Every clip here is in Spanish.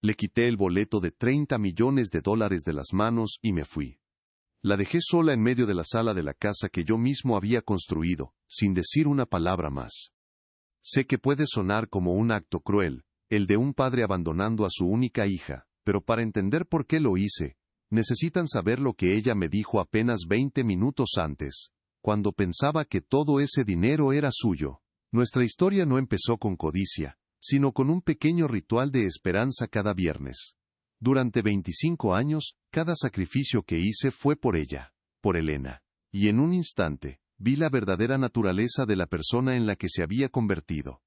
Le quité el boleto de $30 millones de las manos y me fui. La dejé sola en medio de la sala de la casa que yo mismo había construido, sin decir una palabra más. Sé que puede sonar como un acto cruel, el de un padre abandonando a su única hija, pero para entender por qué lo hice, necesitan saber lo que ella me dijo apenas 20 minutos antes, cuando pensaba que todo ese dinero era suyo. Nuestra historia no empezó con codicia, sino con un pequeño ritual de esperanza cada viernes. Durante 25 años, cada sacrificio que hice fue por ella, por Elena, y en un instante, vi la verdadera naturaleza de la persona en la que se había convertido.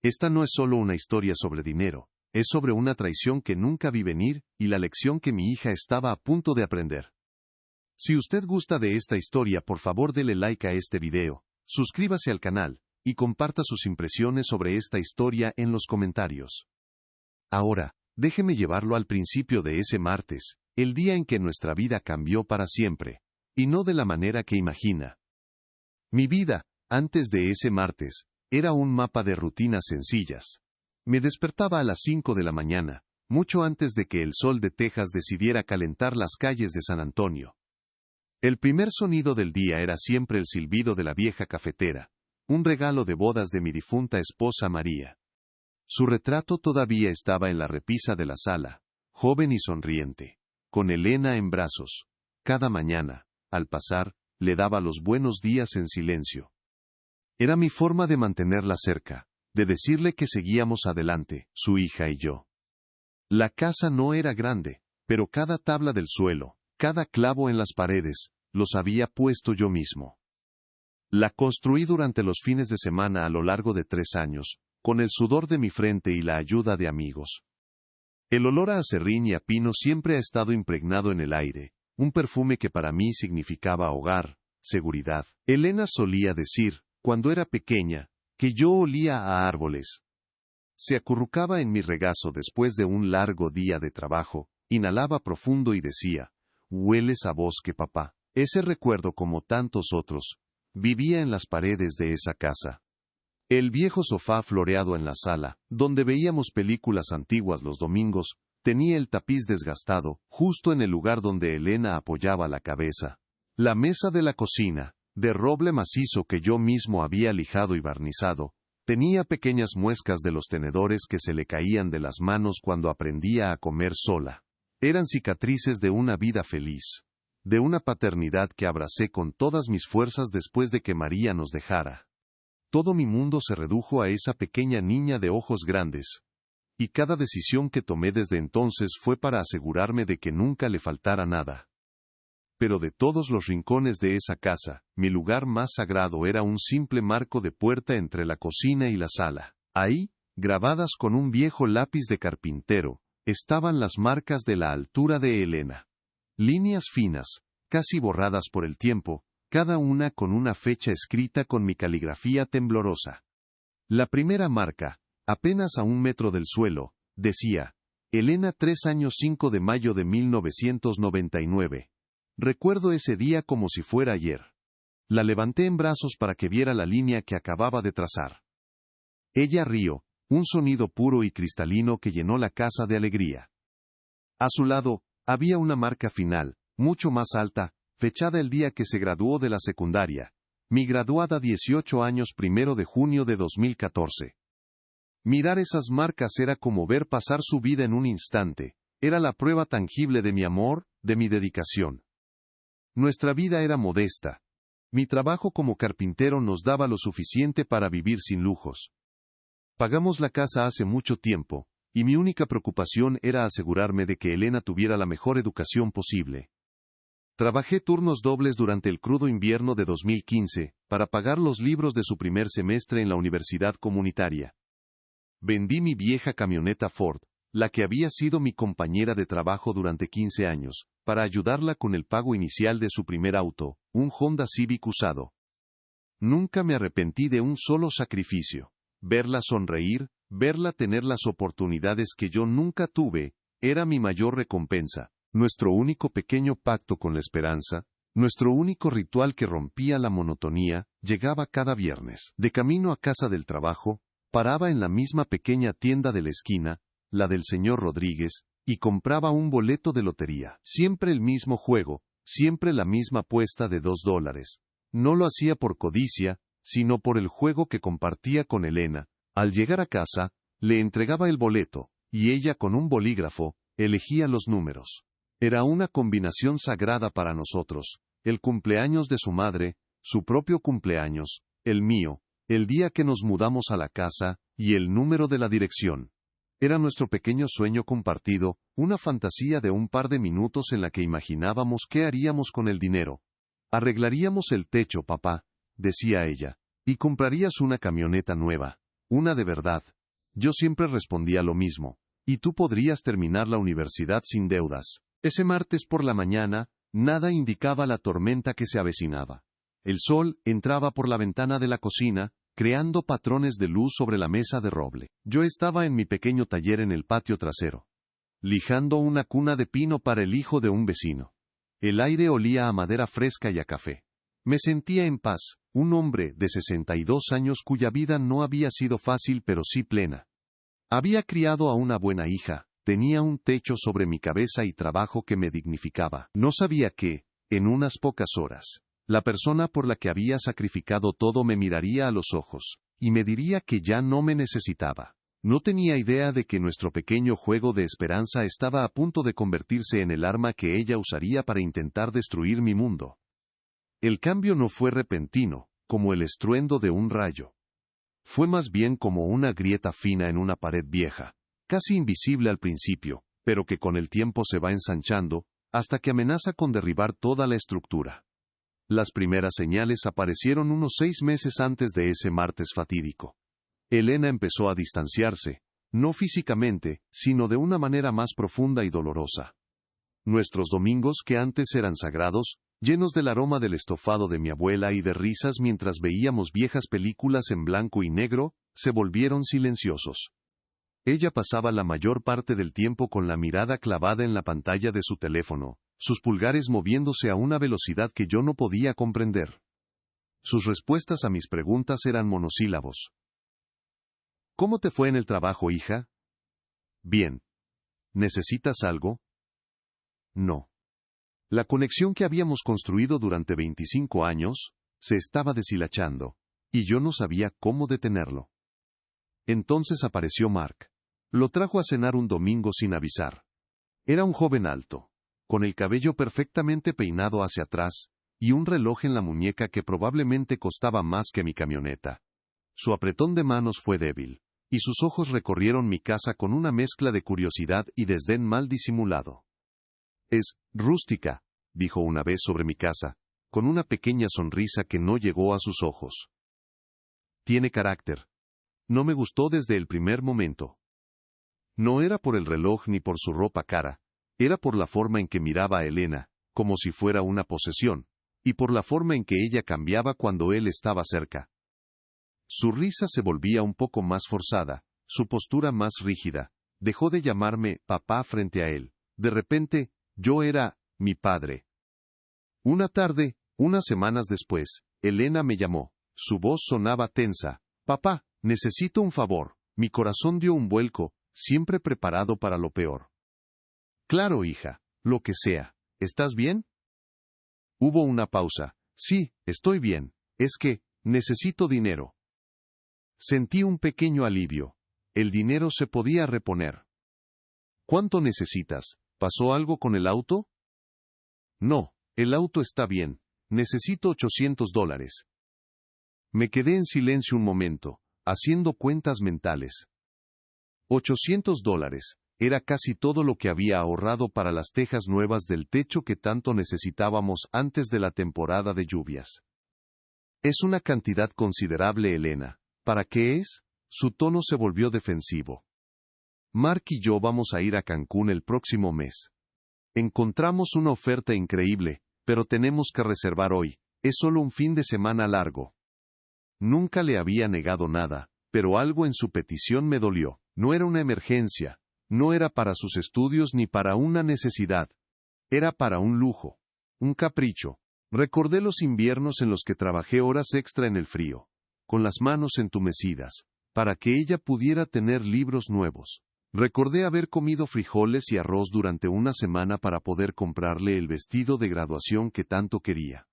Esta no es solo una historia sobre dinero, es sobre una traición que nunca vi venir y la lección que mi hija estaba a punto de aprender. Si usted gusta de esta historia, por favor dele like a este video, suscríbase al canal, y comparta sus impresiones sobre esta historia en los comentarios. Ahora, déjeme llevarlo al principio de ese martes, el día en que nuestra vida cambió para siempre, y no de la manera que imagina. Mi vida, antes de ese martes, era un mapa de rutinas sencillas. Me despertaba a las 5 de la mañana, mucho antes de que el sol de Texas decidiera calentar las calles de San Antonio. El primer sonido del día era siempre el silbido de la vieja cafetera, un regalo de bodas de mi difunta esposa María. Su retrato todavía estaba en la repisa de la sala, joven y sonriente, con Elena en brazos. Cada mañana, al pasar, le daba los buenos días en silencio. Era mi forma de mantenerla cerca, de decirle que seguíamos adelante, su hija y yo. La casa no era grande, pero cada tabla del suelo, cada clavo en las paredes, los había puesto yo mismo. La construí durante los fines de semana a lo largo de 3 años, con el sudor de mi frente y la ayuda de amigos. El olor a aserrín y a pino siempre ha estado impregnado en el aire, un perfume que para mí significaba hogar, seguridad. Elena solía decir, cuando era pequeña, que yo olía a árboles. Se acurrucaba en mi regazo después de un largo día de trabajo, inhalaba profundo y decía, «Hueles a bosque, papá». Ese recuerdo, como tantos otros, vivía en las paredes de esa casa. El viejo sofá floreado en la sala, donde veíamos películas antiguas los domingos, tenía el tapiz desgastado, justo en el lugar donde Elena apoyaba la cabeza. La mesa de la cocina, de roble macizo que yo mismo había lijado y barnizado, tenía pequeñas muescas de los tenedores que se le caían de las manos cuando aprendía a comer sola. Eran cicatrices de una vida feliz, de una paternidad que abracé con todas mis fuerzas después de que María nos dejara. Todo mi mundo se redujo a esa pequeña niña de ojos grandes, y cada decisión que tomé desde entonces fue para asegurarme de que nunca le faltara nada. Pero de todos los rincones de esa casa, mi lugar más sagrado era un simple marco de puerta entre la cocina y la sala. Ahí, grabadas con un viejo lápiz de carpintero, estaban las marcas de la altura de Elena. Líneas finas, casi borradas por el tiempo, cada una con una fecha escrita con mi caligrafía temblorosa. La primera marca, apenas a 1 metro del suelo, decía, Elena 3 años 5 de mayo de 1999. Recuerdo ese día como si fuera ayer. La levanté en brazos para que viera la línea que acababa de trazar. Ella rió, un sonido puro y cristalino que llenó la casa de alegría. A su lado, había una marca final, mucho más alta, fechada el día que se graduó de la secundaria. Mi graduada 18 años 1 de junio de 2014. Mirar esas marcas era como ver pasar su vida en un instante, era la prueba tangible de mi amor, de mi dedicación. Nuestra vida era modesta. Mi trabajo como carpintero nos daba lo suficiente para vivir sin lujos. Pagamos la casa hace mucho tiempo, y mi única preocupación era asegurarme de que Elena tuviera la mejor educación posible. Trabajé turnos dobles durante el crudo invierno de 2015, para pagar los libros de su primer semestre en la universidad comunitaria. Vendí mi vieja camioneta Ford, la que había sido mi compañera de trabajo durante 15 años, para ayudarla con el pago inicial de su primer auto, un Honda Civic usado. Nunca me arrepentí de un solo sacrificio. Verla sonreír, verla tener las oportunidades que yo nunca tuve, era mi mayor recompensa. Nuestro único pequeño pacto con la esperanza, nuestro único ritual que rompía la monotonía, llegaba cada viernes. De camino a casa del trabajo, paraba en la misma pequeña tienda de la esquina, la del señor Rodríguez, y compraba un boleto de lotería. Siempre el mismo juego, siempre la misma apuesta de $2. No lo hacía por codicia, sino por el juego que compartía con Elena. Al llegar a casa, le entregaba el boleto, y ella con un bolígrafo, elegía los números. Era una combinación sagrada para nosotros, el cumpleaños de su madre, su propio cumpleaños, el mío, el día que nos mudamos a la casa, y el número de la dirección. Era nuestro pequeño sueño compartido, una fantasía de un par de minutos en la que imaginábamos qué haríamos con el dinero. Arreglaríamos el techo, papá, decía ella, y comprarías una camioneta nueva, una de verdad. Yo siempre respondía lo mismo, y tú podrías terminar la universidad sin deudas. Ese martes por la mañana, nada indicaba la tormenta que se avecinaba. El sol entraba por la ventana de la cocina, creando patrones de luz sobre la mesa de roble. Yo estaba en mi pequeño taller en el patio trasero, lijando una cuna de pino para el hijo de un vecino. El aire olía a madera fresca y a café. Me sentía en paz, un hombre de 62 años cuya vida no había sido fácil pero sí plena. Había criado a una buena hija, tenía un techo sobre mi cabeza y trabajo que me dignificaba. No sabía que, en unas pocas horas, la persona por la que había sacrificado todo me miraría a los ojos, y me diría que ya no me necesitaba. No tenía idea de que nuestro pequeño juego de esperanza estaba a punto de convertirse en el arma que ella usaría para intentar destruir mi mundo. El cambio no fue repentino, como el estruendo de un rayo. Fue más bien como una grieta fina en una pared vieja, casi invisible al principio, pero que con el tiempo se va ensanchando, hasta que amenaza con derribar toda la estructura. Las primeras señales aparecieron unos 6 meses antes de ese martes fatídico. Elena empezó a distanciarse, no físicamente, sino de una manera más profunda y dolorosa. Nuestros domingos, que antes eran sagrados, llenos del aroma del estofado de mi abuela y de risas mientras veíamos viejas películas en blanco y negro, se volvieron silenciosos. Ella pasaba la mayor parte del tiempo con la mirada clavada en la pantalla de su teléfono, sus pulgares moviéndose a una velocidad que yo no podía comprender. Sus respuestas a mis preguntas eran monosílabos. ¿Cómo te fue en el trabajo, hija? Bien. ¿Necesitas algo? No. La conexión que habíamos construido durante 25 años se estaba deshilachando, y yo no sabía cómo detenerlo. Entonces apareció Mark. Lo trajo a cenar un domingo sin avisar. Era un joven alto, con el cabello perfectamente peinado hacia atrás, y un reloj en la muñeca que probablemente costaba más que mi camioneta. Su apretón de manos fue débil, y sus ojos recorrieron mi casa con una mezcla de curiosidad y desdén mal disimulado. Es rústica, dijo una vez sobre mi casa, con una pequeña sonrisa que no llegó a sus ojos. Tiene carácter. No me gustó desde el primer momento. No era por el reloj ni por su ropa cara, era por la forma en que miraba a Elena, como si fuera una posesión, y por la forma en que ella cambiaba cuando él estaba cerca. Su risa se volvía un poco más forzada, su postura más rígida, dejó de llamarme papá frente a él. De repente, yo era mi padre. Una tarde, unas semanas después, Elena me llamó. Su voz sonaba tensa. Papá, necesito un favor. Mi corazón dio un vuelco, siempre preparado para lo peor. Claro, hija, lo que sea. ¿Estás bien? Hubo una pausa. Sí, estoy bien. Es que, necesito dinero. Sentí un pequeño alivio. El dinero se podía reponer. ¿Cuánto necesitas? ¿Pasó algo con el auto? No, el auto está bien. Necesito $800. Me quedé en silencio un momento, haciendo cuentas mentales. $800. Era casi todo lo que había ahorrado para las tejas nuevas del techo que tanto necesitábamos antes de la temporada de lluvias. Es una cantidad considerable, Elena. ¿Para qué es? Su tono se volvió defensivo. Mark y yo vamos a ir a Cancún el próximo mes. Encontramos una oferta increíble, pero tenemos que reservar hoy. Es solo un fin de semana largo. Nunca le había negado nada, pero algo en su petición me dolió. No era una emergencia, no era para sus estudios ni para una necesidad. Era para un lujo, un capricho. Recordé los inviernos en los que trabajé horas extra en el frío, con las manos entumecidas, para que ella pudiera tener libros nuevos. Recordé haber comido frijoles y arroz durante una semana para poder comprarle el vestido de graduación que tanto quería.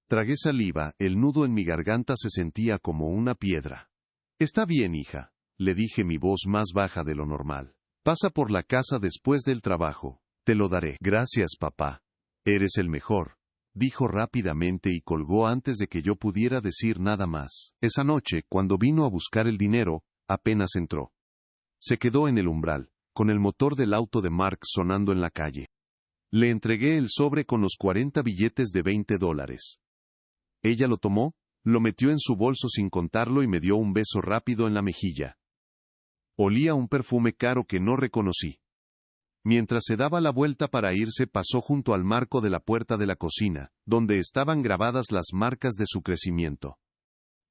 Tragué saliva, el nudo en mi garganta se sentía como una piedra. Está bien, hija, le dije mi voz más baja de lo normal. Pasa por la casa después del trabajo. Te lo daré. Gracias, papá. Eres el mejor, dijo rápidamente y colgó antes de que yo pudiera decir nada más. Esa noche, cuando vino a buscar el dinero, apenas entró. Se quedó en el umbral, con el motor del auto de Mark sonando en la calle. Le entregué el sobre con los 40 billetes de $20. Ella lo tomó, lo metió en su bolso sin contarlo y me dio un beso rápido en la mejilla. Olía un perfume caro que no reconocí. Mientras se daba la vuelta para irse, pasó junto al marco de la puerta de la cocina, donde estaban grabadas las marcas de su crecimiento.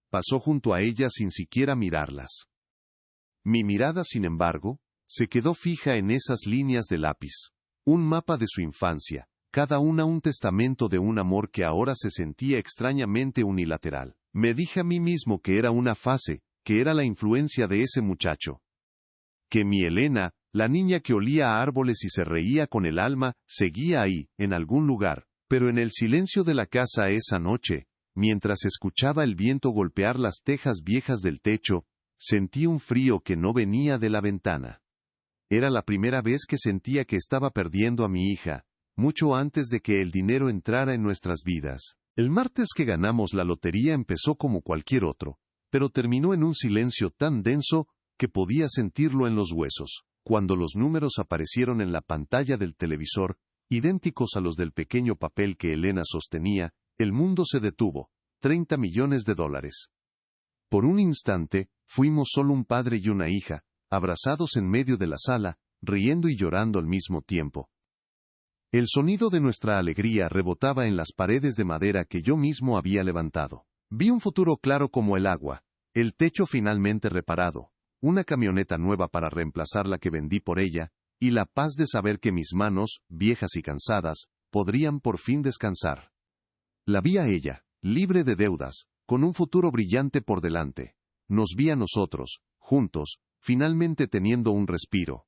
Pasó junto a ella sin siquiera mirarlas. Mi mirada, sin embargo, se quedó fija en esas líneas de lápiz. Un mapa de su infancia, cada una un testamento de un amor que ahora se sentía extrañamente unilateral. Me dije a mí mismo que era una fase, que era la influencia de ese muchacho. Que mi Elena, la niña que olía a árboles y se reía con el alma, seguía ahí, en algún lugar, pero en el silencio de la casa esa noche, mientras escuchaba el viento golpear las tejas viejas del techo, sentí un frío que no venía de la ventana. Era la primera vez que sentía que estaba perdiendo a mi hija, mucho antes de que el dinero entrara en nuestras vidas. El martes que ganamos la lotería empezó como cualquier otro, pero terminó en un silencio tan denso que podía sentirlo en los huesos. Cuando los números aparecieron en la pantalla del televisor, idénticos a los del pequeño papel que Elena sostenía, el mundo se detuvo. $30 millones. Por un instante, fuimos solo un padre y una hija, abrazados en medio de la sala, riendo y llorando al mismo tiempo. El sonido de nuestra alegría rebotaba en las paredes de madera que yo mismo había levantado. Vi un futuro claro como el agua, el techo finalmente reparado, una camioneta nueva para reemplazar la que vendí por ella, y la paz de saber que mis manos, viejas y cansadas, podrían por fin descansar. La vi a ella, libre de deudas, con un futuro brillante por delante. Nos vi a nosotros, juntos, finalmente teniendo un respiro.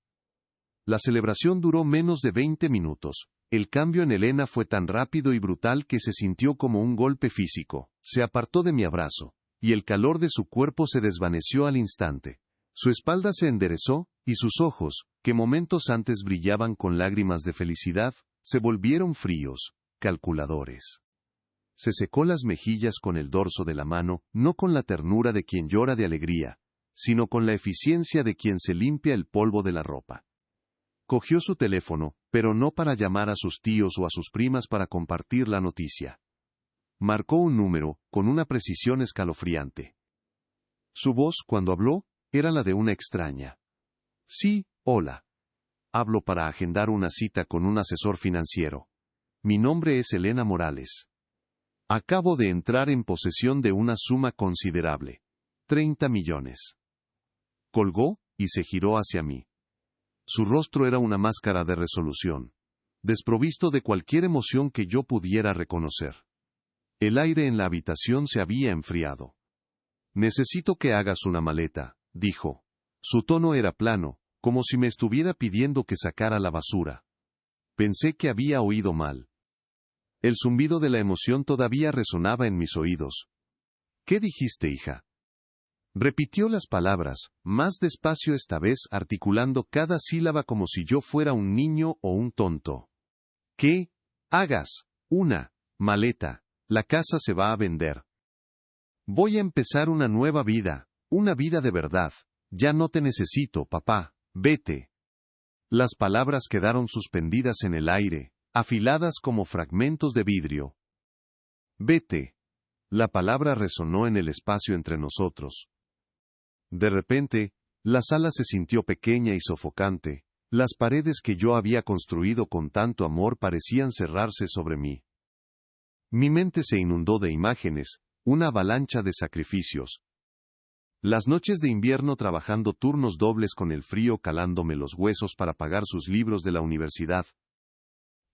La celebración duró menos de 20 minutos. El cambio en Elena fue tan rápido y brutal que se sintió como un golpe físico. Se apartó de mi abrazo, y el calor de su cuerpo se desvaneció al instante. Su espalda se enderezó, y sus ojos, que momentos antes brillaban con lágrimas de felicidad, se volvieron fríos, calculadores. Se secó las mejillas con el dorso de la mano, no con la ternura de quien llora de alegría, sino con la eficiencia de quien se limpia el polvo de la ropa. Cogió su teléfono, pero no para llamar a sus tíos o a sus primas para compartir la noticia. Marcó un número, con una precisión escalofriante. Su voz, cuando habló, era la de una extraña. Sí, hola. Hablo para agendar una cita con un asesor financiero. Mi nombre es Elena Morales. Acabo de entrar en posesión de una suma considerable. 30 millones. Colgó, y se giró hacia mí. Su rostro era una máscara de resolución, desprovisto de cualquier emoción que yo pudiera reconocer. El aire en la habitación se había enfriado. Necesito que hagas una maleta, dijo. Su tono era plano, como si me estuviera pidiendo que sacara la basura. Pensé que había oído mal. El zumbido de la emoción todavía resonaba en mis oídos. ¿Qué dijiste, hija? Repitió las palabras, más despacio esta vez, articulando cada sílaba como si yo fuera un niño o un tonto. ¿Qué? Hagas una maleta. La casa se va a vender. Voy a empezar una nueva vida, una vida de verdad. Ya no te necesito, papá. Vete. Las palabras quedaron suspendidas en el aire, afiladas como fragmentos de vidrio. Vete. La palabra resonó en el espacio entre nosotros. De repente, la sala se sintió pequeña y sofocante. Las paredes que yo había construido con tanto amor parecían cerrarse sobre mí. Mi mente se inundó de imágenes, una avalancha de sacrificios. Las noches de invierno trabajando turnos dobles con el frío calándome los huesos para pagar sus libros de la universidad.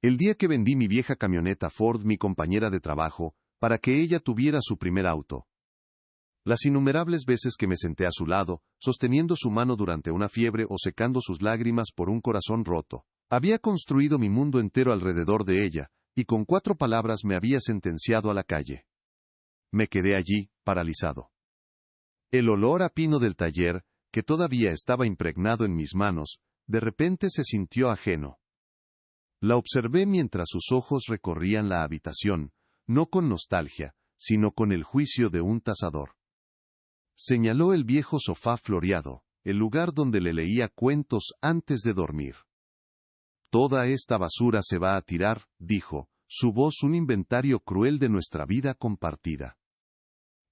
El día que vendí mi vieja camioneta Ford, mi compañera de trabajo, para que ella tuviera su primer auto. Las innumerables veces que me senté a su lado, sosteniendo su mano durante una fiebre o secando sus lágrimas por un corazón roto. Había construido mi mundo entero alrededor de ella, y con 4 palabras me había sentenciado a la calle. Me quedé allí, paralizado. El olor a pino del taller, que todavía estaba impregnado en mis manos, de repente se sintió ajeno. La observé mientras sus ojos recorrían la habitación, no con nostalgia, sino con el juicio de un tasador. Señaló el viejo sofá floreado, el lugar donde le leía cuentos antes de dormir. Toda esta basura se va a tirar, dijo, su voz un inventario cruel de nuestra vida compartida.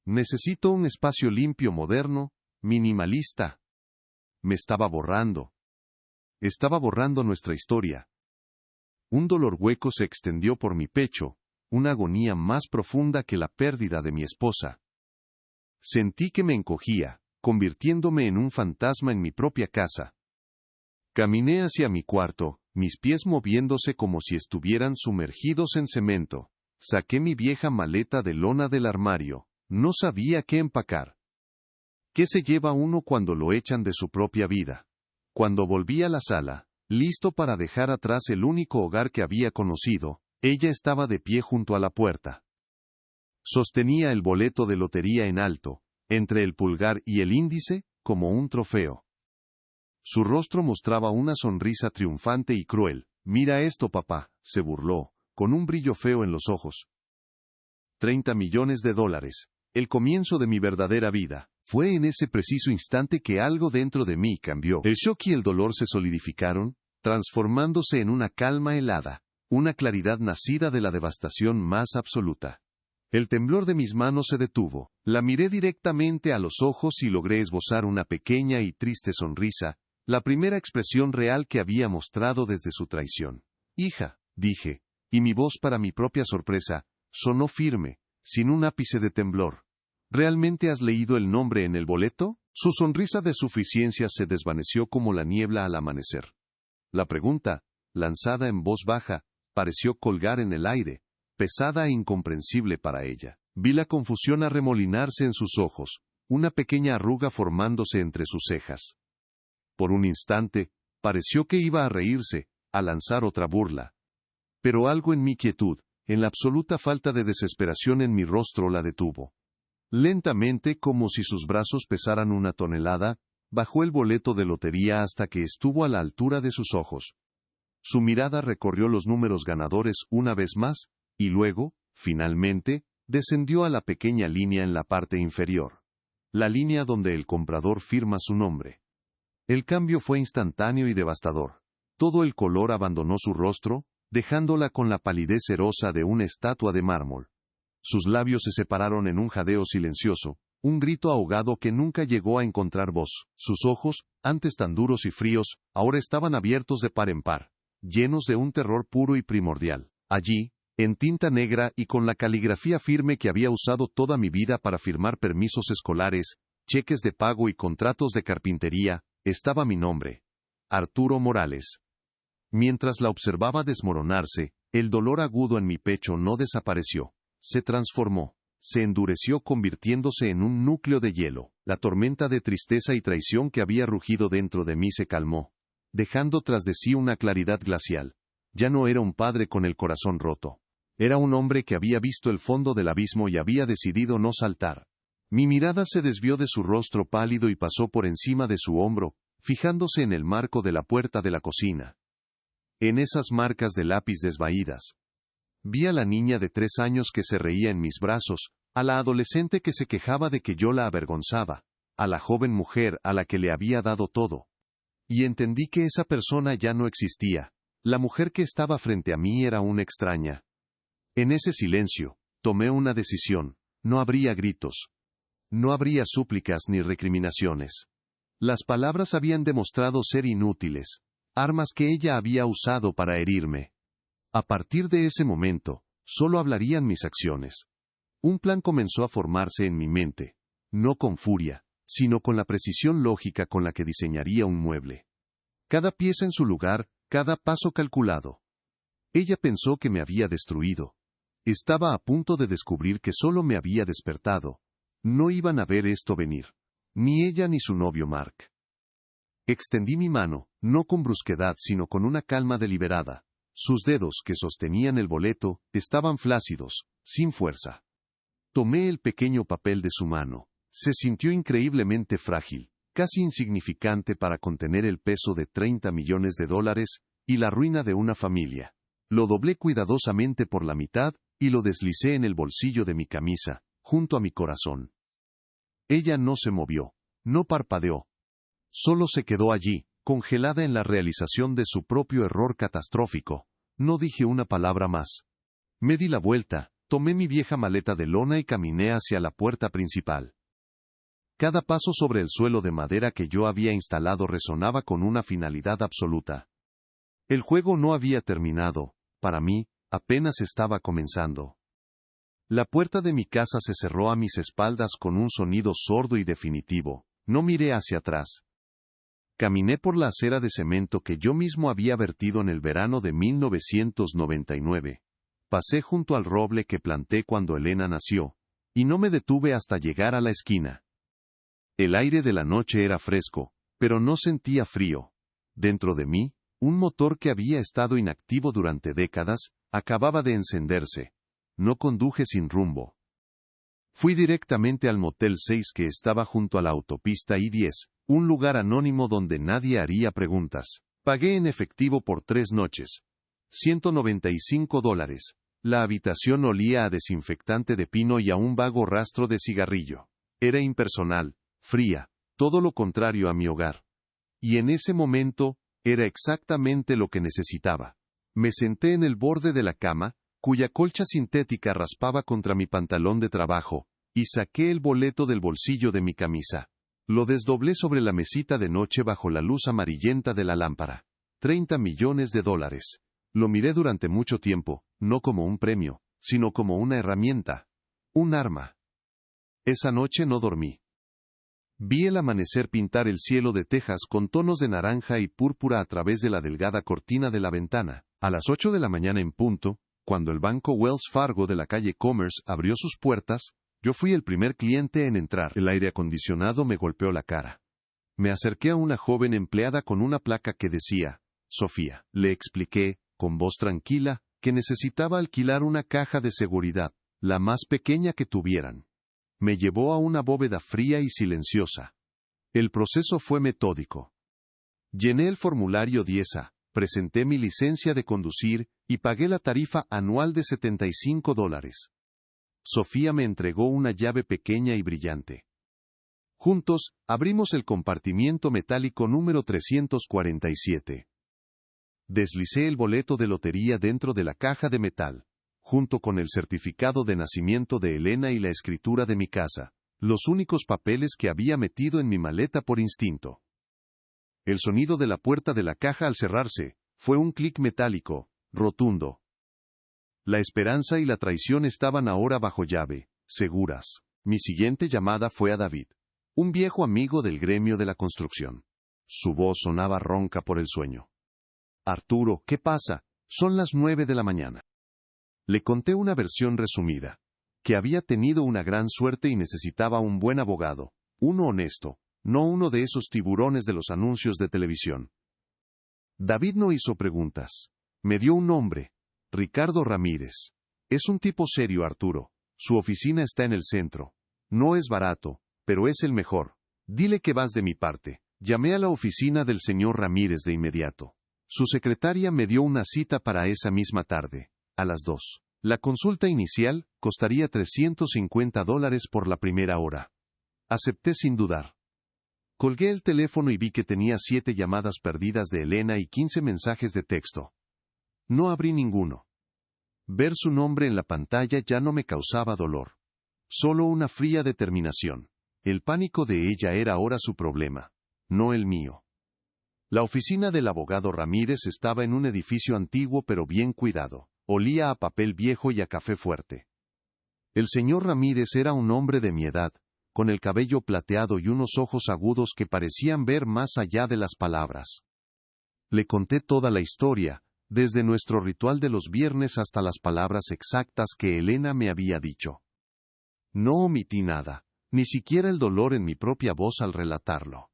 Necesito un espacio limpio, moderno, minimalista. Me estaba borrando. Estaba borrando nuestra historia. Un dolor hueco se extendió por mi pecho, una agonía más profunda que la pérdida de mi esposa. Sentí que me encogía, convirtiéndome en un fantasma en mi propia casa. Caminé hacia mi cuarto, mis pies moviéndose como si estuvieran sumergidos en cemento. Saqué mi vieja maleta de lona del armario. No sabía qué empacar. ¿Qué se lleva uno cuando lo echan de su propia vida? Cuando volví a la sala, listo para dejar atrás el único hogar que había conocido, ella estaba de pie junto a la puerta. Sostenía el boleto de lotería en alto, entre el pulgar y el índice, como un trofeo. Su rostro mostraba una sonrisa triunfante y cruel. «Mira esto, papá», se burló, con un brillo feo en los ojos. $30 millones. El comienzo de mi verdadera vida. Fue en ese preciso instante que algo dentro de mí cambió. El shock y el dolor se solidificaron, transformándose en una calma helada, una claridad nacida de la devastación más absoluta. El temblor de mis manos se detuvo, la miré directamente a los ojos y logré esbozar una pequeña y triste sonrisa, la primera expresión real que había mostrado desde su traición. «Hija», dije, y mi voz, para mi propia sorpresa, sonó firme, sin un ápice de temblor. «¿Realmente has leído el nombre en el boleto?» Su sonrisa de suficiencia se desvaneció como la niebla al amanecer. La pregunta, lanzada en voz baja, pareció colgar en el aire, pesada e incomprensible para ella. Vi la confusión arremolinarse en sus ojos, una pequeña arruga formándose entre sus cejas. Por un instante, pareció que iba a reírse, a lanzar otra burla. Pero algo en mi quietud, en la absoluta falta de desesperación en mi rostro, la detuvo. Lentamente, como si sus brazos pesaran 1 tonelada, bajó el boleto de lotería hasta que estuvo a la altura de sus ojos. Su mirada recorrió los números ganadores una vez más, y luego, finalmente, descendió a la pequeña línea en la parte inferior. La línea donde el comprador firma su nombre. El cambio fue instantáneo y devastador. Todo el color abandonó su rostro, dejándola con la palidez cerosa de una estatua de mármol. Sus labios se separaron en un jadeo silencioso, un grito ahogado que nunca llegó a encontrar voz. Sus ojos, antes tan duros y fríos, ahora estaban abiertos de par en par, llenos de un terror puro y primordial. Allí, en tinta negra y con la caligrafía firme que había usado toda mi vida para firmar permisos escolares, cheques de pago y contratos de carpintería, estaba mi nombre: Arturo Morales. Mientras la observaba desmoronarse, el dolor agudo en mi pecho no desapareció. Se transformó, se endureció convirtiéndose en un núcleo de hielo. La tormenta de tristeza y traición que había rugido dentro de mí se calmó, dejando tras de sí una claridad glacial. Ya no era un padre con el corazón roto. Era un hombre que había visto el fondo del abismo y había decidido no saltar. Mi mirada se desvió de su rostro pálido y pasó por encima de su hombro, fijándose en el marco de la puerta de la cocina. En esas marcas de lápiz desvaídas, vi a la niña de 3 años que se reía en mis brazos, a la adolescente que se quejaba de que yo la avergonzaba, a la joven mujer a la que le había dado todo. Y entendí que esa persona ya no existía. La mujer que estaba frente a mí era una extraña. En ese silencio, tomé una decisión. No habría gritos. No habría súplicas ni recriminaciones. Las palabras habían demostrado ser inútiles, armas que ella había usado para herirme. A partir de ese momento, solo hablarían mis acciones. Un plan comenzó a formarse en mi mente, no con furia, sino con la precisión lógica con la que diseñaría un mueble. Cada pieza en su lugar, cada paso calculado. Ella pensó que me había destruido. Estaba a punto de descubrir que solo me había despertado. No iban a ver esto venir. Ni ella ni su novio Mark. Extendí mi mano, no con brusquedad sino con una calma deliberada. Sus dedos, que sostenían el boleto, estaban flácidos, sin fuerza. Tomé el pequeño papel de su mano. Se sintió increíblemente frágil, casi insignificante para contener el peso de $30 millones y la ruina de una familia. Lo doblé cuidadosamente por la mitad y lo deslicé en el bolsillo de mi camisa, junto a mi corazón. Ella no se movió, no parpadeó. Solo se quedó allí, congelada en la realización de su propio error catastrófico. No dije una palabra más. Me di la vuelta, tomé mi vieja maleta de lona y caminé hacia la puerta principal. Cada paso sobre el suelo de madera que yo había instalado resonaba con una finalidad absoluta. El juego no había terminado, para mí, apenas estaba comenzando. La puerta de mi casa se cerró a mis espaldas con un sonido sordo y definitivo. No miré hacia atrás. Caminé por la acera de cemento que yo mismo había vertido en el verano de 1999. Pasé junto al roble que planté cuando Elena nació, y no me detuve hasta llegar a la esquina. El aire de la noche era fresco, pero no sentía frío. Dentro de mí, un motor que había estado inactivo durante décadas, acababa de encenderse. No conduje sin rumbo. Fui directamente al Motel 6 que estaba junto a la autopista I-10, un lugar anónimo donde nadie haría preguntas. Pagué en efectivo por 3 noches. $195. La habitación olía a desinfectante de pino y a un vago rastro de cigarrillo. Era impersonal, fría, todo lo contrario a mi hogar. Y en ese momento, era exactamente lo que necesitaba. Me senté en el borde de la cama, cuya colcha sintética raspaba contra mi pantalón de trabajo, y saqué el boleto del bolsillo de mi camisa. Lo desdoblé sobre la mesita de noche bajo la luz amarillenta de la lámpara. $30 millones. Lo miré durante mucho tiempo, no como un premio, sino como una herramienta. Un arma. Esa noche no dormí. Vi el amanecer pintar el cielo de Texas con tonos de naranja y púrpura a través de la delgada cortina de la ventana. A las 8 de la mañana en punto, cuando el banco Wells Fargo de la calle Commerce abrió sus puertas, yo fui el primer cliente en entrar. El aire acondicionado me golpeó la cara. Me acerqué a una joven empleada con una placa que decía, Sofía. Le expliqué, con voz tranquila, que necesitaba alquilar una caja de seguridad, la más pequeña que tuvieran. Me llevó a una bóveda fría y silenciosa. El proceso fue metódico. Llené el formulario 10A, presenté mi licencia de conducir y pagué la tarifa anual de $75. Sofía me entregó una llave pequeña y brillante. Juntos, abrimos el compartimiento metálico número 347. Deslicé el boleto de lotería dentro de la caja de metal, junto con el certificado de nacimiento de Elena y la escritura de mi casa, los únicos papeles que había metido en mi maleta por instinto. El sonido de la puerta de la caja al cerrarse, fue un clic metálico, rotundo. La esperanza y la traición estaban ahora bajo llave, seguras. Mi siguiente llamada fue a David, un viejo amigo del gremio de la construcción. Su voz sonaba ronca por el sueño. Arturo, ¿qué pasa? Son las 9 de la mañana. Le conté una versión resumida, que había tenido una gran suerte y necesitaba un buen abogado, uno honesto, no uno de esos tiburones de los anuncios de televisión. David no hizo preguntas. Me dio un nombre, Ricardo Ramírez. Es un tipo serio, Arturo. Su oficina está en el centro. No es barato, pero es el mejor. Dile que vas de mi parte. Llamé a la oficina del señor Ramírez de inmediato. Su secretaria me dio una cita para esa misma tarde, a las 2. La consulta inicial costaría $350 por la primera hora. Acepté sin dudar. Colgué el teléfono y vi que tenía 7 llamadas perdidas de Elena y 15 mensajes de texto. No abrí ninguno. Ver su nombre en la pantalla ya no me causaba dolor. Solo una fría determinación. El pánico de ella era ahora su problema, no el mío. La oficina del abogado Ramírez estaba en un edificio antiguo pero bien cuidado. Olía a papel viejo y a café fuerte. El señor Ramírez era un hombre de mi edad, con el cabello plateado y unos ojos agudos que parecían ver más allá de las palabras. Le conté toda la historia, desde nuestro ritual de los viernes hasta las palabras exactas que Elena me había dicho. No omití nada, ni siquiera el dolor en mi propia voz al relatarlo.